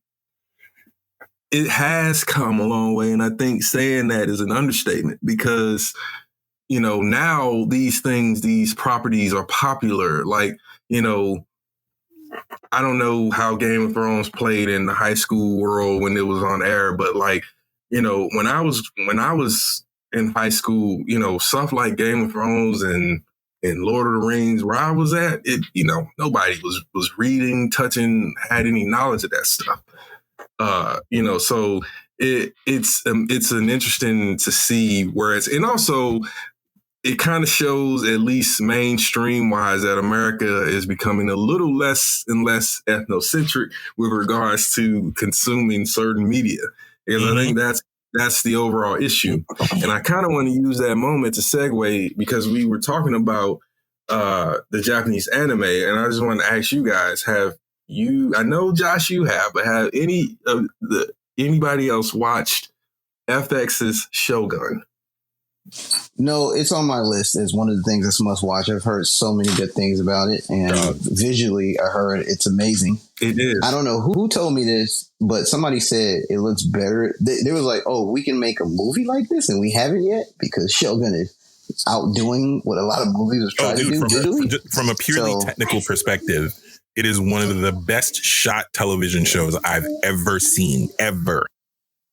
it has come a long way, and I think saying that is an understatement because now these properties are popular. Like I don't know how Game of Thrones played in the high school world when it was on air, but like, when I was in high school, stuff like Game of Thrones and Lord of the Rings, where I was at, it, nobody was reading, touching, had any knowledge of that stuff. So it's an interesting to see where it's, and also it kind of shows, at least mainstream wise, that America is becoming a little less and less ethnocentric with regards to consuming certain media. Because I think that's the overall issue. And I kind of want to use that moment to segue, because we were talking about the Japanese anime. And I just want to ask you guys, I know Josh, you have, but have anybody else watched FX's Shogun? No, it's on my list as one of the things that's must watch. I've heard so many good things about it, and visually, I heard it's amazing. It is. I don't know who told me this, but somebody said it looks better. They was like, "Oh, we can make a movie like this, and we haven't yet because Shogun is outdoing what a lot of movies are trying to do visually." From a purely technical perspective, it is one of the best shot television shows I've ever seen, ever.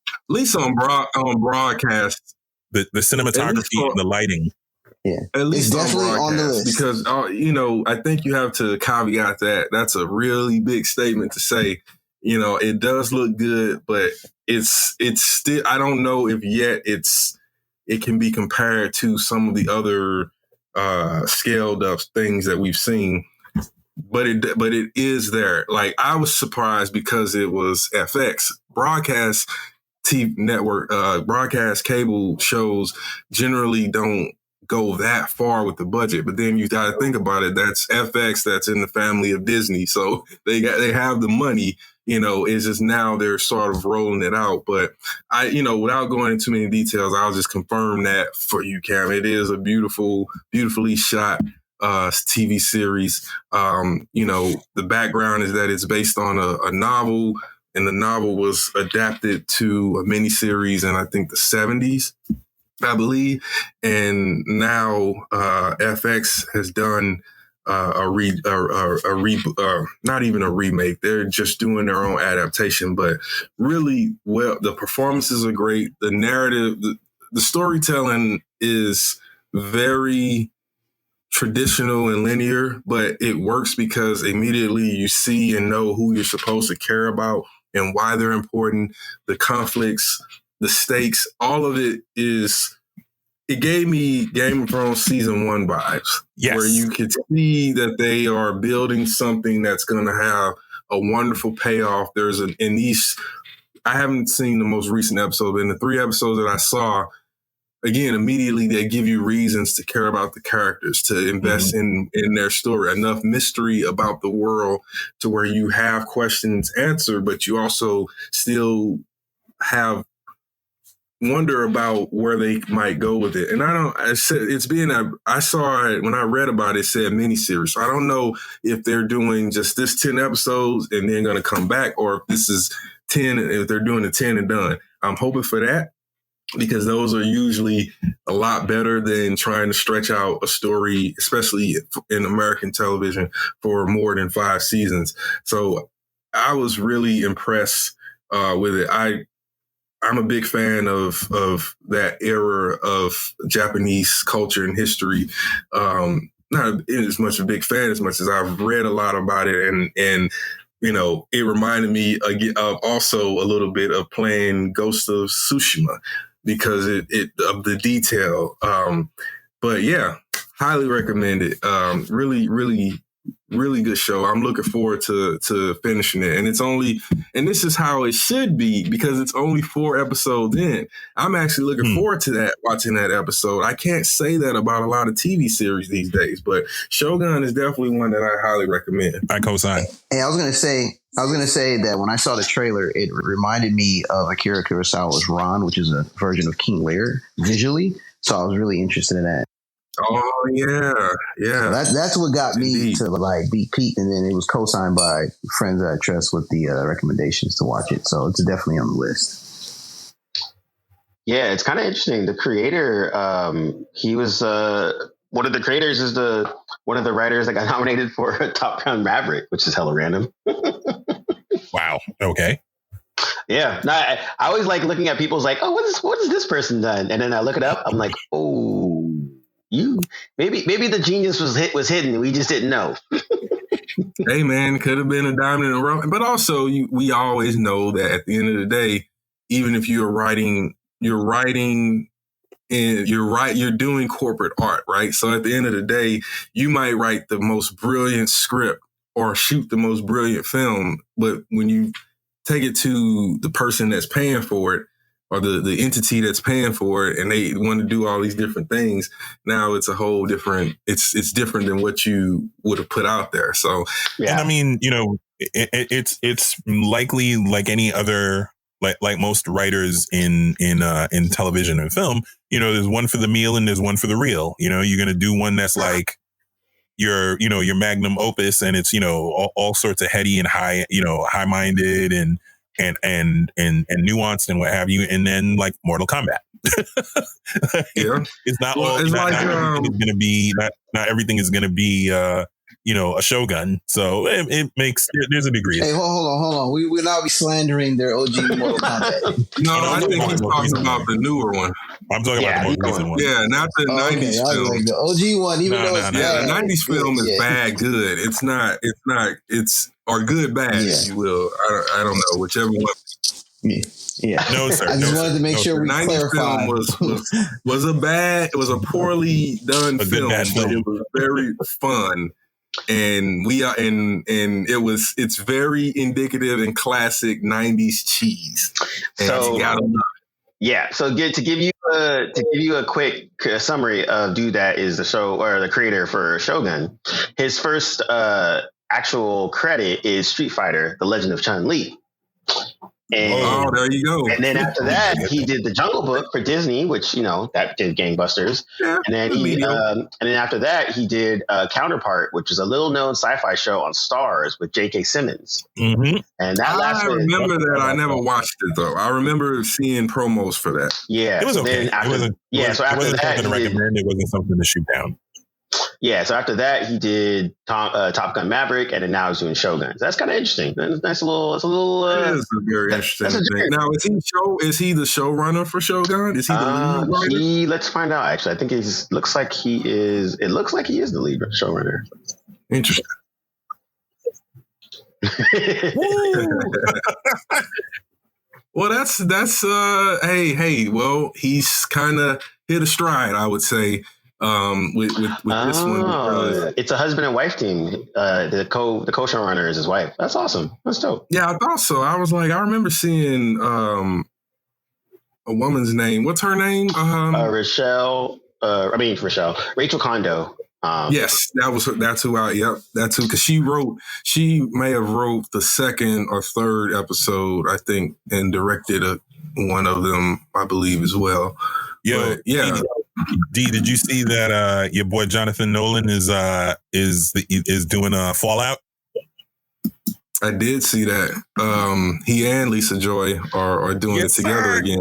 At least on broadcast. The cinematography and the lighting. Yeah. At least it's definitely on the list. Because, I think you have to caveat that. That's a really big statement to say. It does look good, but it's still, I don't know if yet it can be compared to some of the other scaled up things that we've seen. But it is there. Like, I was surprised because it was FX. Broadcast TV network, broadcast cable shows generally don't go that far with the budget, but then you got to think about it. That's FX, that's in the family of Disney, so they have the money. It's just now they're sort of rolling it out. But I, without going into too many details, I'll just confirm that for you, Cam. It is a beautifully shot TV series. The background is that it's based on a novel. And the novel was adapted to a miniseries in, I think, the 70s, I believe. And now FX has done not even a remake. They're just doing their own adaptation. But really, well, the performances are great. The narrative, the storytelling is very traditional and linear, but it works because immediately you see and know who you're supposed to care about and why they're important, the conflicts, the stakes, all of it gave me Game of Thrones season 1 vibes. Yes. Where you could see that they are building something that's going to have a wonderful payoff. I haven't seen the most recent episode, but in the 3 episodes that I saw, again, immediately they give you reasons to care about the characters, to invest in their story, enough mystery about the world to where you have questions answered, but you also still have wonder about where they might go with it. And I saw it when I read about it, said miniseries. So I don't know if they're doing just this 10 episodes and then going to come back, or if this is 10, if they're doing the 10 and done. I'm hoping for that, because those are usually a lot better than trying to stretch out a story, especially in American television, for more than 5 seasons. So I was really impressed with it. I'm a big fan of that era of Japanese culture and history. Not as much a big fan as much as I've read a lot about it, and you know, it reminded me of also a little bit of playing Ghost of Tsushima because it of the detail. But yeah, highly recommend it. Really good show. I'm looking forward to finishing it. And this is how it should be because it's only 4 episodes in. I'm actually looking forward to watching that episode. I can't say that about a lot of TV series these days, but Shogun is definitely one that I highly recommend. I co-sign. Hey, I was gonna say that when I saw the trailer, it reminded me of Akira Kurosawa's Ran, which is a version of King Lear visually. So I was really interested in that. Oh yeah. So that's what got me to like beat Pete, and then it was co-signed by friends that I trust with the recommendations to watch it. So it's definitely on the list. Yeah, it's kind of interesting. The creator, he was one of the creators is one of the writers that got nominated for Top Gun Maverick, which is hella random. Wow. Okay. Yeah, no, I always like looking at people's like, oh, what has this person done? And then I look it up. I'm like, oh. Maybe the genius was hidden and we just didn't know. Hey man, could have been a diamond in the rough. But also we always know that at the end of the day, even if you're doing corporate art, right? So at the end of the day, you might write the most brilliant script or shoot the most brilliant film, but when you take it to the person that's paying for it, or the entity that's paying for it, and they want to do all these different things. Now it's a whole different. It's different than what you would have put out there. So, yeah. And I mean, you know, it's likely like any other, like most writers in television and film. You know, there's one for the meal and there's one for the real. You know, you're gonna do one that's like your magnum opus, and it's all sorts of heady and high minded and nuanced and what have you, and then like Mortal Kombat. Yeah, it's not all. Not everything is going to be a Shogun. So it makes there's a degree. Hey, hold on. We will not be slandering their OG Mortal Kombat. No, I think he's talking about the newer one. I'm talking about the most recent one. Yeah, not the 90s film. Like the OG one, even though it's bad. The 90s film is bad good. It's not. Or good bad, if you will. I don't know, whichever one. Yeah. No, sir. I just wanted to make sure we 90s film was a poorly done film, but it was very fun. And it's very indicative and classic 90s cheese. And so, yeah. So to give you a quick summary of dude that is the show or the creator for Shogun, his first actual credit is Street Fighter: The Legend of Chun-Li. And, there you go. And then after that, he did The Jungle Book for Disney, which that did gangbusters. Yeah, and then after that, he did Counterpart, which is a little known sci-fi show on Stars with J.K. Simmons. Mm-hmm. And that I remember that. I never watched it though. I remember seeing promos for that. Yeah, it was okay. So after that, it wasn't something to shoot down. Yeah, so after that, he did Top Gun Maverick, and then now he's doing Shogun. So that's kind of interesting. It's a little. That is a very interesting thing. Now, is he the showrunner for Shogun? Is he the lead writer? Let's find out. Actually, I think it looks like he is the lead showrunner. Interesting. Well, that's hey. Well, he's kind of hit a stride, I would say. With this one, it's a husband and wife team. The co-showrunner is his wife. That's awesome. That's dope. Yeah, I thought so. I was like, I remember seeing a woman's name. What's her name? Rachel Kondo. Yes, that's who. Because she may have wrote the second or third episode, I think, and directed one of them, I believe, as well. But, yeah. D, did you see that your boy Jonathan Nolan is doing a Fallout? I did see that. He and Lisa Joy are doing it together again.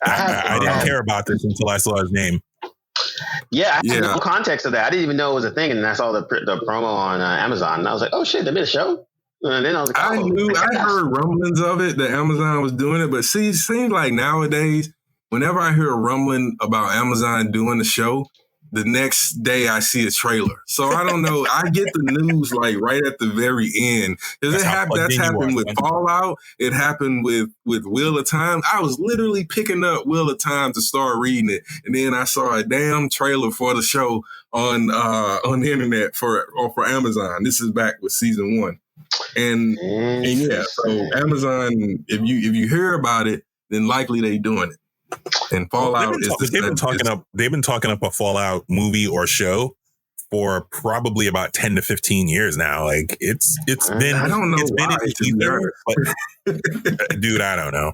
I didn't care about this until I saw his name. Yeah, I had no context of that. I didn't even know it was a thing, and I saw the promo on Amazon, and I was like, "Oh shit, they made a show." And then I was like, I heard rumblings of it that Amazon was doing it, but see, it seems like nowadays, whenever I hear a rumbling about Amazon doing the show, the next day I see a trailer. So I don't know. I get the news like right at the very end. That's happened with Fallout. It happened with Wheel of Time. I was literally picking up Wheel of Time to start reading it, and then I saw a damn trailer for the show on the internet for Amazon. This is back with season 1, and yeah. So Amazon, if you hear about it, then likely they doing it. And Fallout they've been talking up a Fallout movie or show for probably about 10 to 15 years now. Like it's been, I don't know, it's been in either, but dude, I don't know.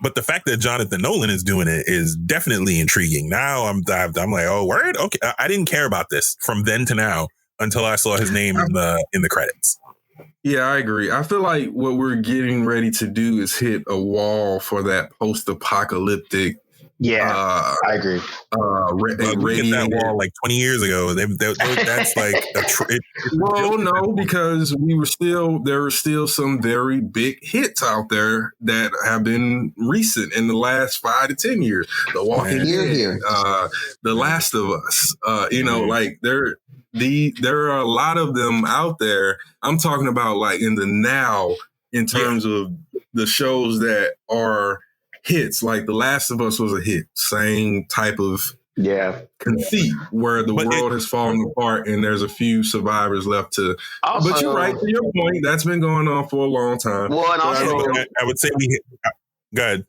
But the fact that Jonathan Nolan is doing it is definitely intriguing. Now I'm like, oh, word, okay. I didn't care about this from then to now until I saw his name in the credits. Yeah, I agree. I feel like what we're getting ready to do is hit a wall for that post-apocalyptic. Yeah, I agree. We hit that wall like 20 years ago. That's like no, because there were still some very big hits out there that have been recent in the last 5 to 10 years. The Walking Dead, The Last of Us. Like there are a lot of them out there. I'm talking about like in the now, in terms of the shows that are hits. Like The Last of Us was a hit. Same type of conceit where the world has fallen apart and there's a few survivors left to. Also, but you're right, to your point, that's been going on for a long time. Well, and also I would say go ahead.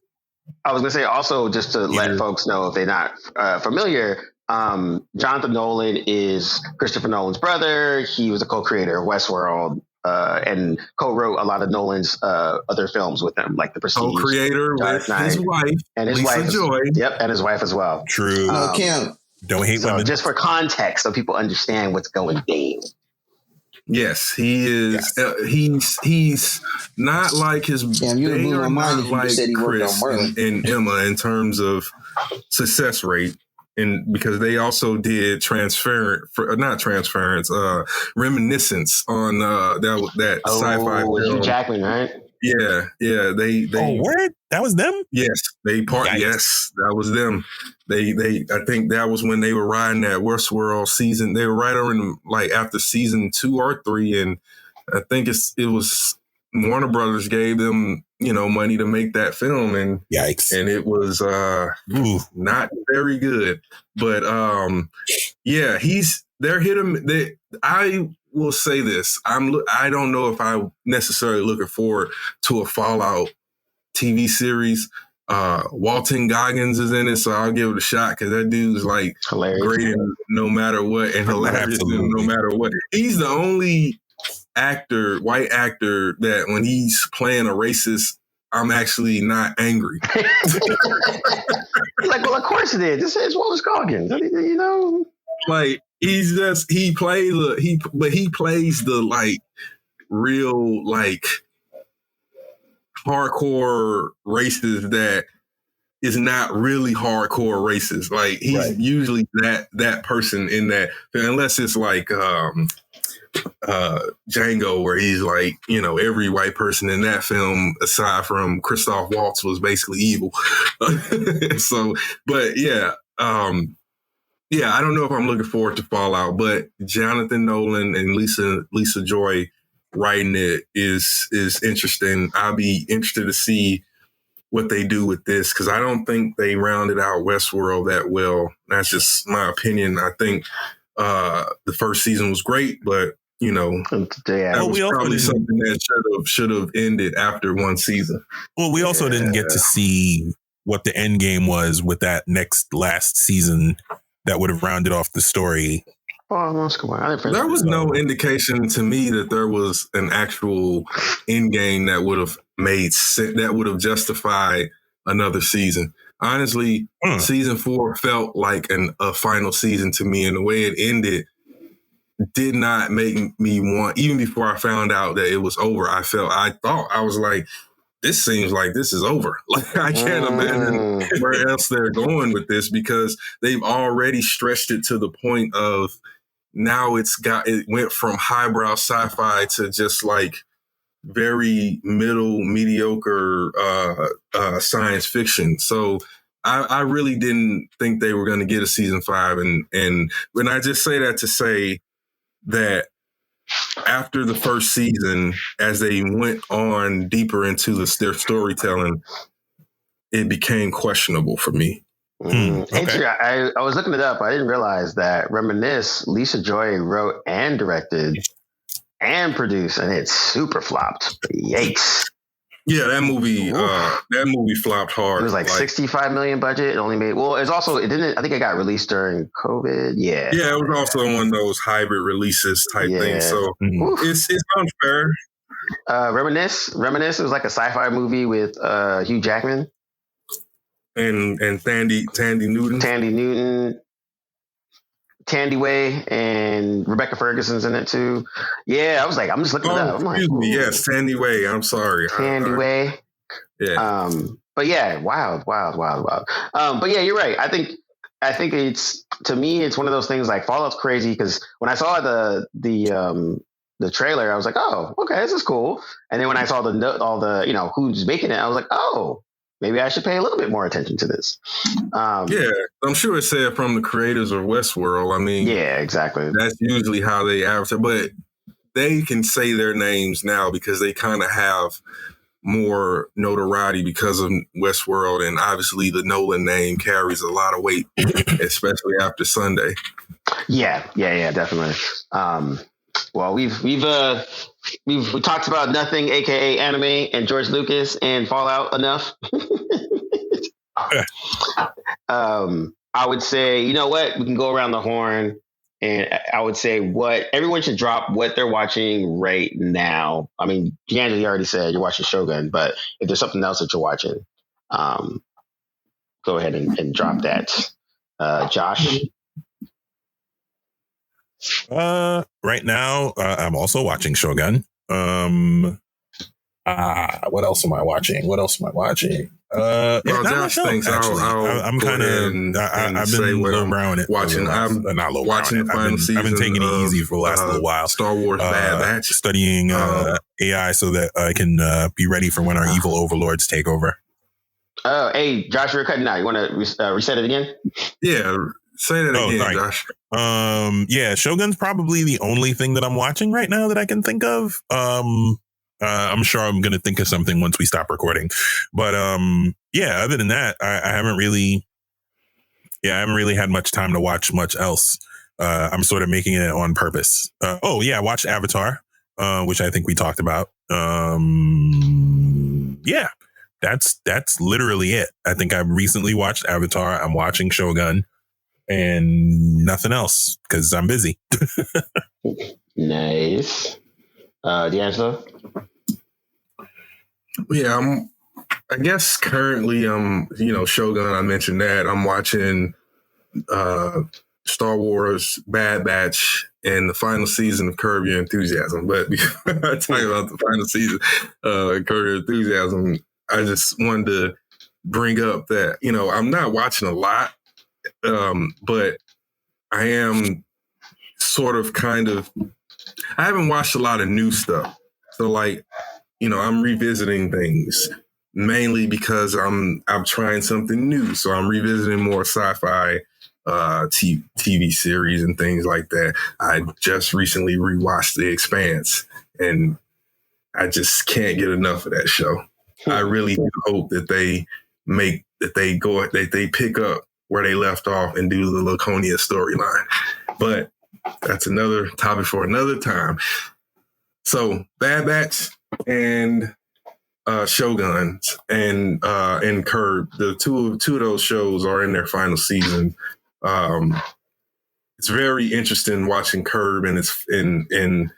I was going to say also, just to let folks know if they're not familiar, Jonathan Nolan is Christopher Nolan's brother. He was a co-creator of Westworld and co-wrote a lot of Nolan's other films with him, like The Prestige. Co-creator with his wife, and his Lisa wife, Joy. Yep, and his wife as well. True. Cam. Don't hate women. Just for context, so people understand what's going down. Yes, he is. Yes. He's not like his. Damn, you blew my mind if you said he worked on Merlin and Emma in terms of success rate. And because they also did Reminiscence on that sci-fi film. Hugh Jackman, right? Yeah. They word? That was them? Yes, yes, that was them. They I think that was when they were riding that Westworld season. They were right on like after season 2 or 3, and I think it was Warner Brothers gave them money to make that film, and yikes, and it was not very good. But they're hit him. I will say this: I don't know if I'm necessarily looking forward to a Fallout TV series. Walton Goggins is in it, so I'll give it a shot because that dude's like hilarious, great no matter what, and hilarious no matter what. He's the only white actor that when he's playing a racist, I'm actually not angry. Like, well, of course it is. This is Walton Goggins, Like he plays the like real like hardcore racist that is not really hardcore racist. Like he's usually that person in that, unless it's like Django, where he's like, every white person in that film aside from Christoph Waltz was basically evil. So, but I don't know if I'm looking forward to Fallout, but Jonathan Nolan and Lisa Joy writing it is interesting. I'll be interested to see what they do with this, because I don't think they rounded out Westworld that well. That's just my opinion. I think the first season was great, but that was probably something that should have ended after one season. Well, we also didn't get to see what the end game was with that last season that would have rounded off the story. There was no indication to me that there was an actual end game that would have made sense, that would have justified another season. Honestly, season 4 felt like a final season to me, and the way it ended did not make me want, even before I found out that it was over, I was like, this seems like this is over. Like, I can't imagine where else they're going with this, because they've already stretched it to the point of now it went from highbrow sci-fi to just like very mediocre science fiction. So I really didn't think they were going to get a season 5. And when I just say that to say that after the first season, as they went on deeper into their storytelling, it became questionable for me. Okay. I was looking it up. I didn't realize that Reminisce, Lisa Joy wrote and directed and produced, and it super flopped. Yikes. Yeah, that movie flopped hard. It was like 65 million budget. It only made, well, it's also, it didn't, I think it got released during COVID. Yeah. Yeah, it was also one of those hybrid releases type things. So it's unfair. Reminisce was like a sci-fi movie with Hugh Jackman. And Tandy Newton. Tandy Way and Rebecca Ferguson's in it too. Yeah, I was like, I'm just looking it up. I'm excuse me, yes, Tandy Way. I'm sorry. Tandy Way. Yeah. But yeah, wild. But yeah, you're right. I think it's, to me, it's one of those things like Fallout's crazy because when I saw the trailer, I was like, oh, okay, this is cool. And then when I saw all the who's making it, I was like, oh, maybe I should pay a little bit more attention to this. Yeah, I'm sure it said from the creators of Westworld. I mean, yeah, exactly. That's usually how they advertise, but they can say their names now because they kind of have more notoriety because of Westworld, and obviously the Nolan name carries a lot of weight, especially after Sunday. Yeah, definitely. Well, we've talked about nothing, aka anime and George Lucas and Fallout enough. I would say, you know what, we can go around the horn, and I would say what everyone should drop what they're watching right now. I mean, D'Angelo, you already said you're watching Shogun, but if there's something else that you're watching, go ahead and drop that. Josh. Right now, I'm also watching Shogun. What else am I watching? Josh thinks I'm kind of. I've been low brown it. Not low watching the final season. I've been taking it easy for the last little while. Star Wars Bad Batch, studying AI so that I can be ready for when our evil overlords take over. Oh, hey, Josh, you're cutting out. You want to reset it again? Yeah. Say that again, sorry. Josh. Yeah, Shogun's probably the only thing that I'm watching right now that I can think of. I'm sure I'm going to think of something once we stop recording. But yeah, other than that, I haven't really had much time to watch much else. I'm sort of making it on purpose. I watched Avatar, which I think we talked about. Yeah, that's literally it. I think I recently watched Avatar. I'm watching Shogun. And nothing else because I'm busy. Nice. D'Angelo? Yeah, I guess currently Shogun, I mentioned that. I'm watching Star Wars Bad Batch and the final season of Curb Your Enthusiasm. But before I talk about the final season of Curb Your Enthusiasm, I just wanted to bring up that, I'm not watching a lot. But I am I haven't watched a lot of new stuff. So I'm revisiting things mainly because I'm trying something new. So I'm revisiting more sci-fi TV series and things like that. I just recently rewatched The Expanse and I just can't get enough of that show. I really do hope that they pick up where they left off and do the Laconia storyline. But that's another topic for another time. So Bad Batch and Shogun and Curb, the two of those shows are in their final season. It's very interesting watching Curb and it's in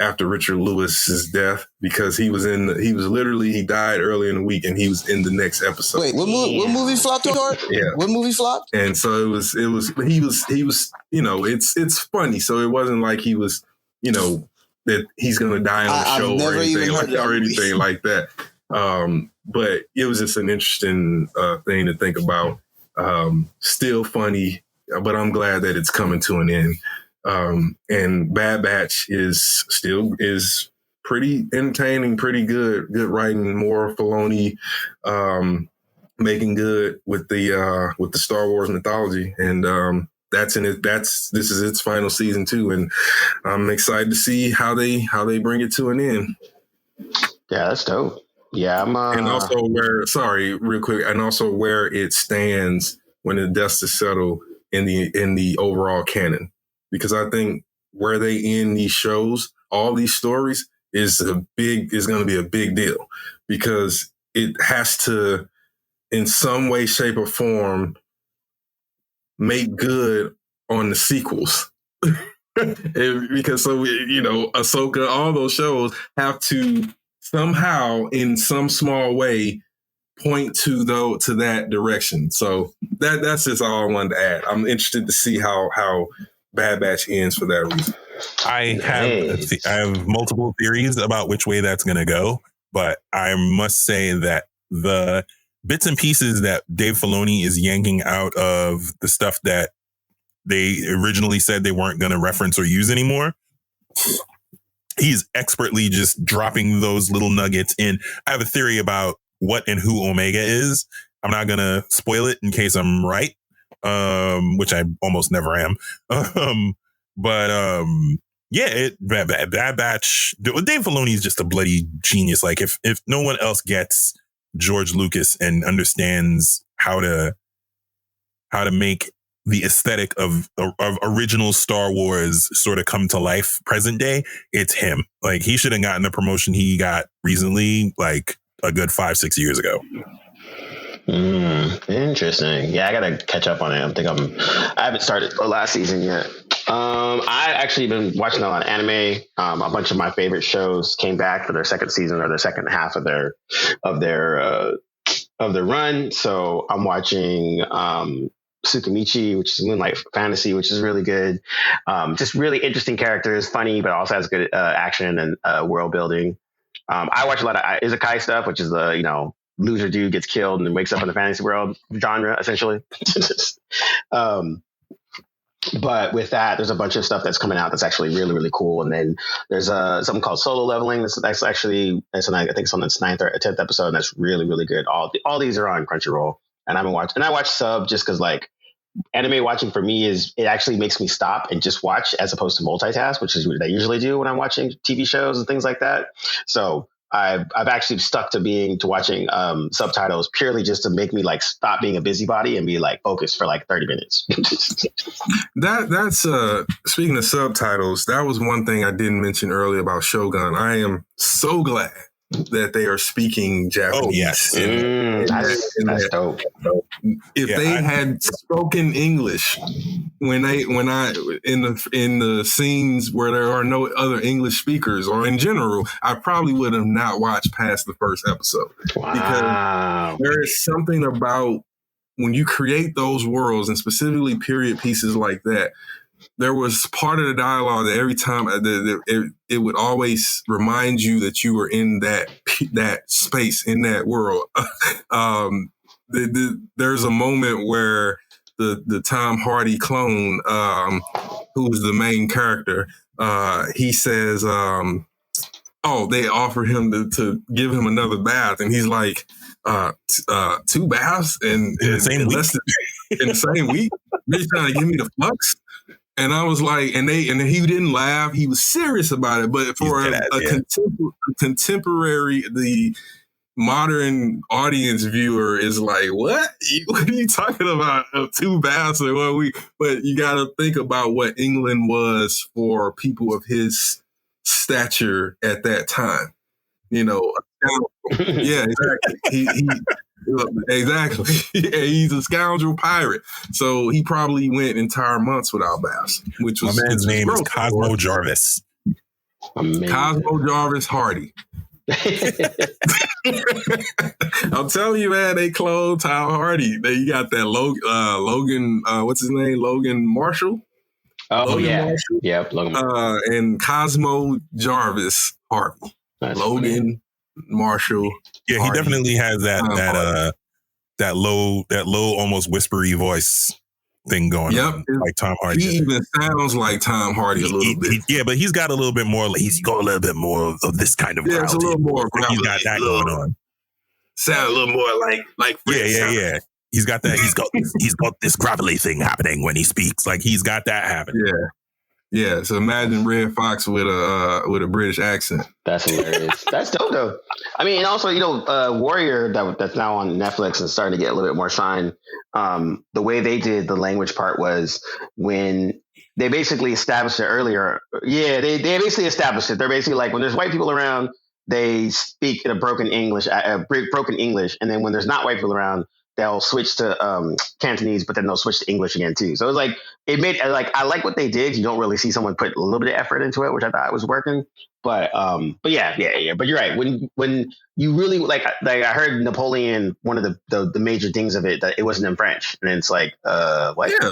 after Richard Lewis's death because he died early in the week and he was in the next episode. Wait, what movie flopped hard? Yeah. What movie flopped? And so he was it's funny. So it wasn't like he was, that he's going to die on the show or anything like that. But it was just an interesting thing to think about. Still funny, but I'm glad that it's coming to an end. And Bad Batch is pretty entertaining, pretty good writing. More Filoni making good with the Star Wars mythology, and this is its final season too, and I'm excited to see how they bring it to an end. Yeah, that's dope. Yeah, and also real quick, and also where it stands when the dust is settled in the overall canon, because I think where they end these shows, all these stories, is going to be a big deal, because it has to, in some way, shape, or form, make good on the sequels. Because Ahsoka, all those shows have to somehow, in some small way, point to that direction. So that's just all I wanted to add. I'm interested to see how Bad Batch ends for that reason. I have multiple theories about which way that's going to go, but I must say that the bits and pieces that Dave Filoni is yanking out of the stuff that they originally said they weren't going to reference or use anymore, he's expertly just dropping those little nuggets in. I have a theory about what and who Omega is. I'm not going to spoil it in case I'm right, which I almost never am. Bad Batch. Dave Filoni is just a bloody genius. Like if no one else gets George Lucas and understands how to make the aesthetic of original Star Wars sort of come to life present day, it's him. Like he should have gotten the promotion he got recently, like a good 5-6 years ago. Interesting. Yeah, I gotta catch up on it. I haven't started the last season yet. I actually been watching a lot of anime. A bunch of my favorite shows came back for their second season or their second half of their run. So I'm watching Tsukimichi, which is Moonlight Fantasy, which is really good. Just really interesting characters, funny, but also has good action and world building. I watch a lot of isekai stuff, which is the loser dude gets killed and then wakes up in the fantasy world genre, essentially. But with that, there's a bunch of stuff that's coming out that's actually really, really cool. And then there's something called Solo Leveling. That's actually, I think it's on its 9th or 10th episode, and that's really, really good. All these are on Crunchyroll, and I've been watching. And I watch sub just because, like, anime watching for me it actually makes me stop and just watch as opposed to multitask, which is what I usually do when I'm watching TV shows and things like that. So I've actually stuck to watching subtitles purely just to make me like stop being a busybody and be like focused for like 30 minutes. That's speaking of subtitles, that was one thing I didn't mention earlier about Shogun. I am so glad that they are speaking Japanese. Oh yes, that's dope. If they had spoken English when I in the scenes where there are no other English speakers, or in general, I probably would have not watched past the first episode. Wow. Because there is something about when you create those worlds, and specifically period pieces like that. There was part of the dialogue that every time it would always remind you that you were in that space, in that world. There's a moment where the Tom Hardy clone, who's the main character, he says, they offer him to give him another bath, and he's like, 2 baths in the same week? You're trying to give me the flux? And I was like, and he didn't laugh. He was serious about it. But for contemporary, the modern audience viewer is like, what? What are you talking about? 2 baths in 1 week? But you got to think about what England was for people of his stature at that time. Yeah, exactly. Exactly. He's a scoundrel pirate. So he probably went entire months without baths, which was... My man's name is Cosmo Jarvis. Cosmo Jarvis Hardy. I'm telling you, man, they cloned Tom Hardy. You got that Logan, what's his name? Logan Marshall? Oh, Logan yeah. Marshall. Yep, Logan Marshall. And Cosmo Jarvis Hardy. That's Logan Marshall. Yeah, he definitely has that low, almost whispery voice. thing going on, like Tom Hardy. He even sounds like Tom Hardy a little bit. Yeah, but he's got a little bit more. He's got a little bit more of this kind of. Yeah, it's a little more. He's got that going on. Sound a little more like yeah. He's got that. He's got this gravelly thing happening when he speaks. Like he's got that happening. Yeah. So imagine Red Fox with a British accent. That's hilarious. That's dope though. I mean, and also Warrior that's now on Netflix and starting to get a little bit more shine. The way they did the language part was when they basically established it earlier. Yeah, they basically established it. They're basically like when there's white people around, they speak in a broken English, and then when there's not white people around, they'll switch to Cantonese, but then they'll switch to English again too. So it was like it made I like what they did. You don't really see someone put a little bit of effort into it, which I thought was working. But yeah. But you're right. When you really like I heard Napoleon, one of the major things of it that it wasn't in French, and it's like what? Yeah.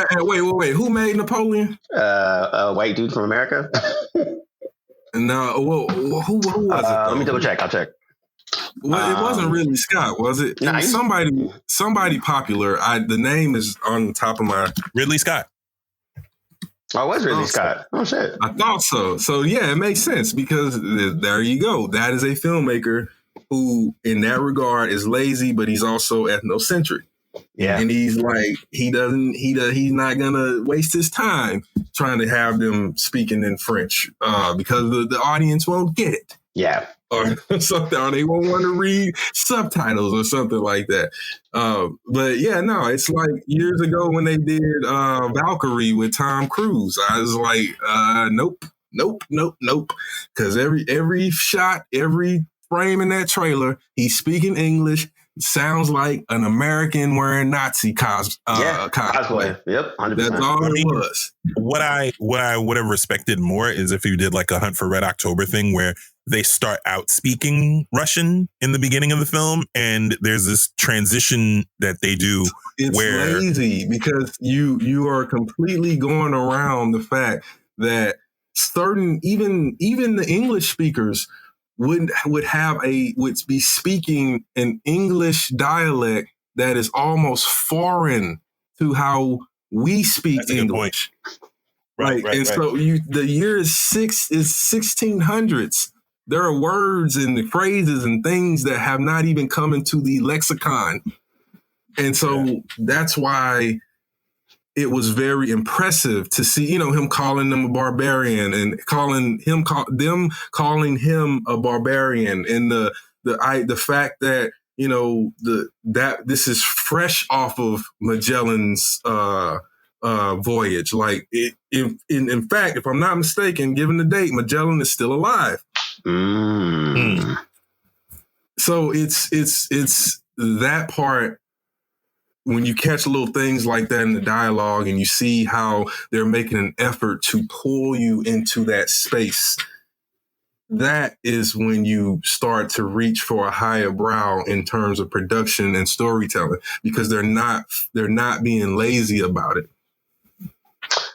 and wait. Who made Napoleon? A white dude from America. No, who was it? Let me double check. I'll check. Well, it wasn't really Scott, was it? It was somebody popular. The name is on the top of my Ridley Scott. Oh, it was Ridley Scott. Oh shit. I thought so. So yeah, it makes sense because there you go. That is a filmmaker who, in that regard, is lazy, but he's also ethnocentric. Yeah, and he's like he's not gonna waste his time trying to have them speaking in French because the audience won't get it. Yeah. Or something, or they won't want to read subtitles or something like that. But yeah, no, it's like years ago when they did Valkyrie with Tom Cruise. I was like, nope. Because every shot, every frame in that trailer, he's speaking English. Sounds like an American wearing Nazi cosplay. Yep, 100%. That's all it was. What I would have respected more is if you did like a Hunt for Red October thing where they start out speaking Russian in the beginning of the film, and there's this transition that they do. It's where lazy because you are completely going around the fact that certain even the English speakers would be speaking an English dialect that is almost foreign to how we speak English. Right. So the year is 1600s. There are words and phrases and things that have not even come into the lexicon. And so that's why it was very impressive to see, him calling them a barbarian and calling him a barbarian, and the fact that that this is fresh off of Magellan's voyage. Like in fact, if I'm not mistaken, given the date, Magellan is still alive. So it's that part. When you catch little things like that in the dialogue and you see how they're making an effort to pull you into that space, that is when you start to reach for a higher brow in terms of production and storytelling, because they're not being lazy about it.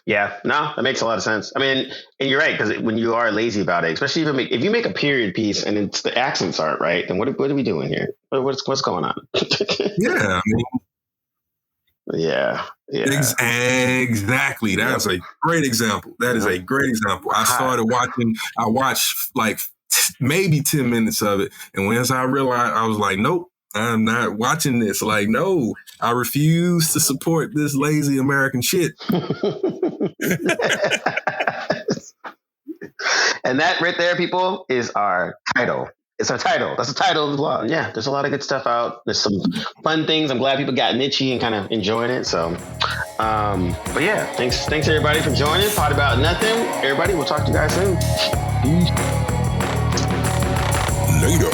Yeah, no, that makes a lot of sense. I mean, and you're right, because when you are lazy about it, especially if you make a period piece and the accents aren't right, then what are we doing here? What's going on? Yeah, I mean, Yeah. Exactly. That's a great example. That is a great example. I watched like maybe 10 minutes of it. And once I realized, I was like, nope, I'm not watching this. Like, no, I refuse to support this lazy American shit. And that right there, people, is our title. It's our title. That's the title of the blog. Yeah, there's a lot of good stuff out. There's some fun things. I'm glad people got niche-y and kind of enjoying it. So, but yeah, thanks everybody for joining. Pod About Nothing. Everybody, we'll talk to you guys soon. Peace. Later.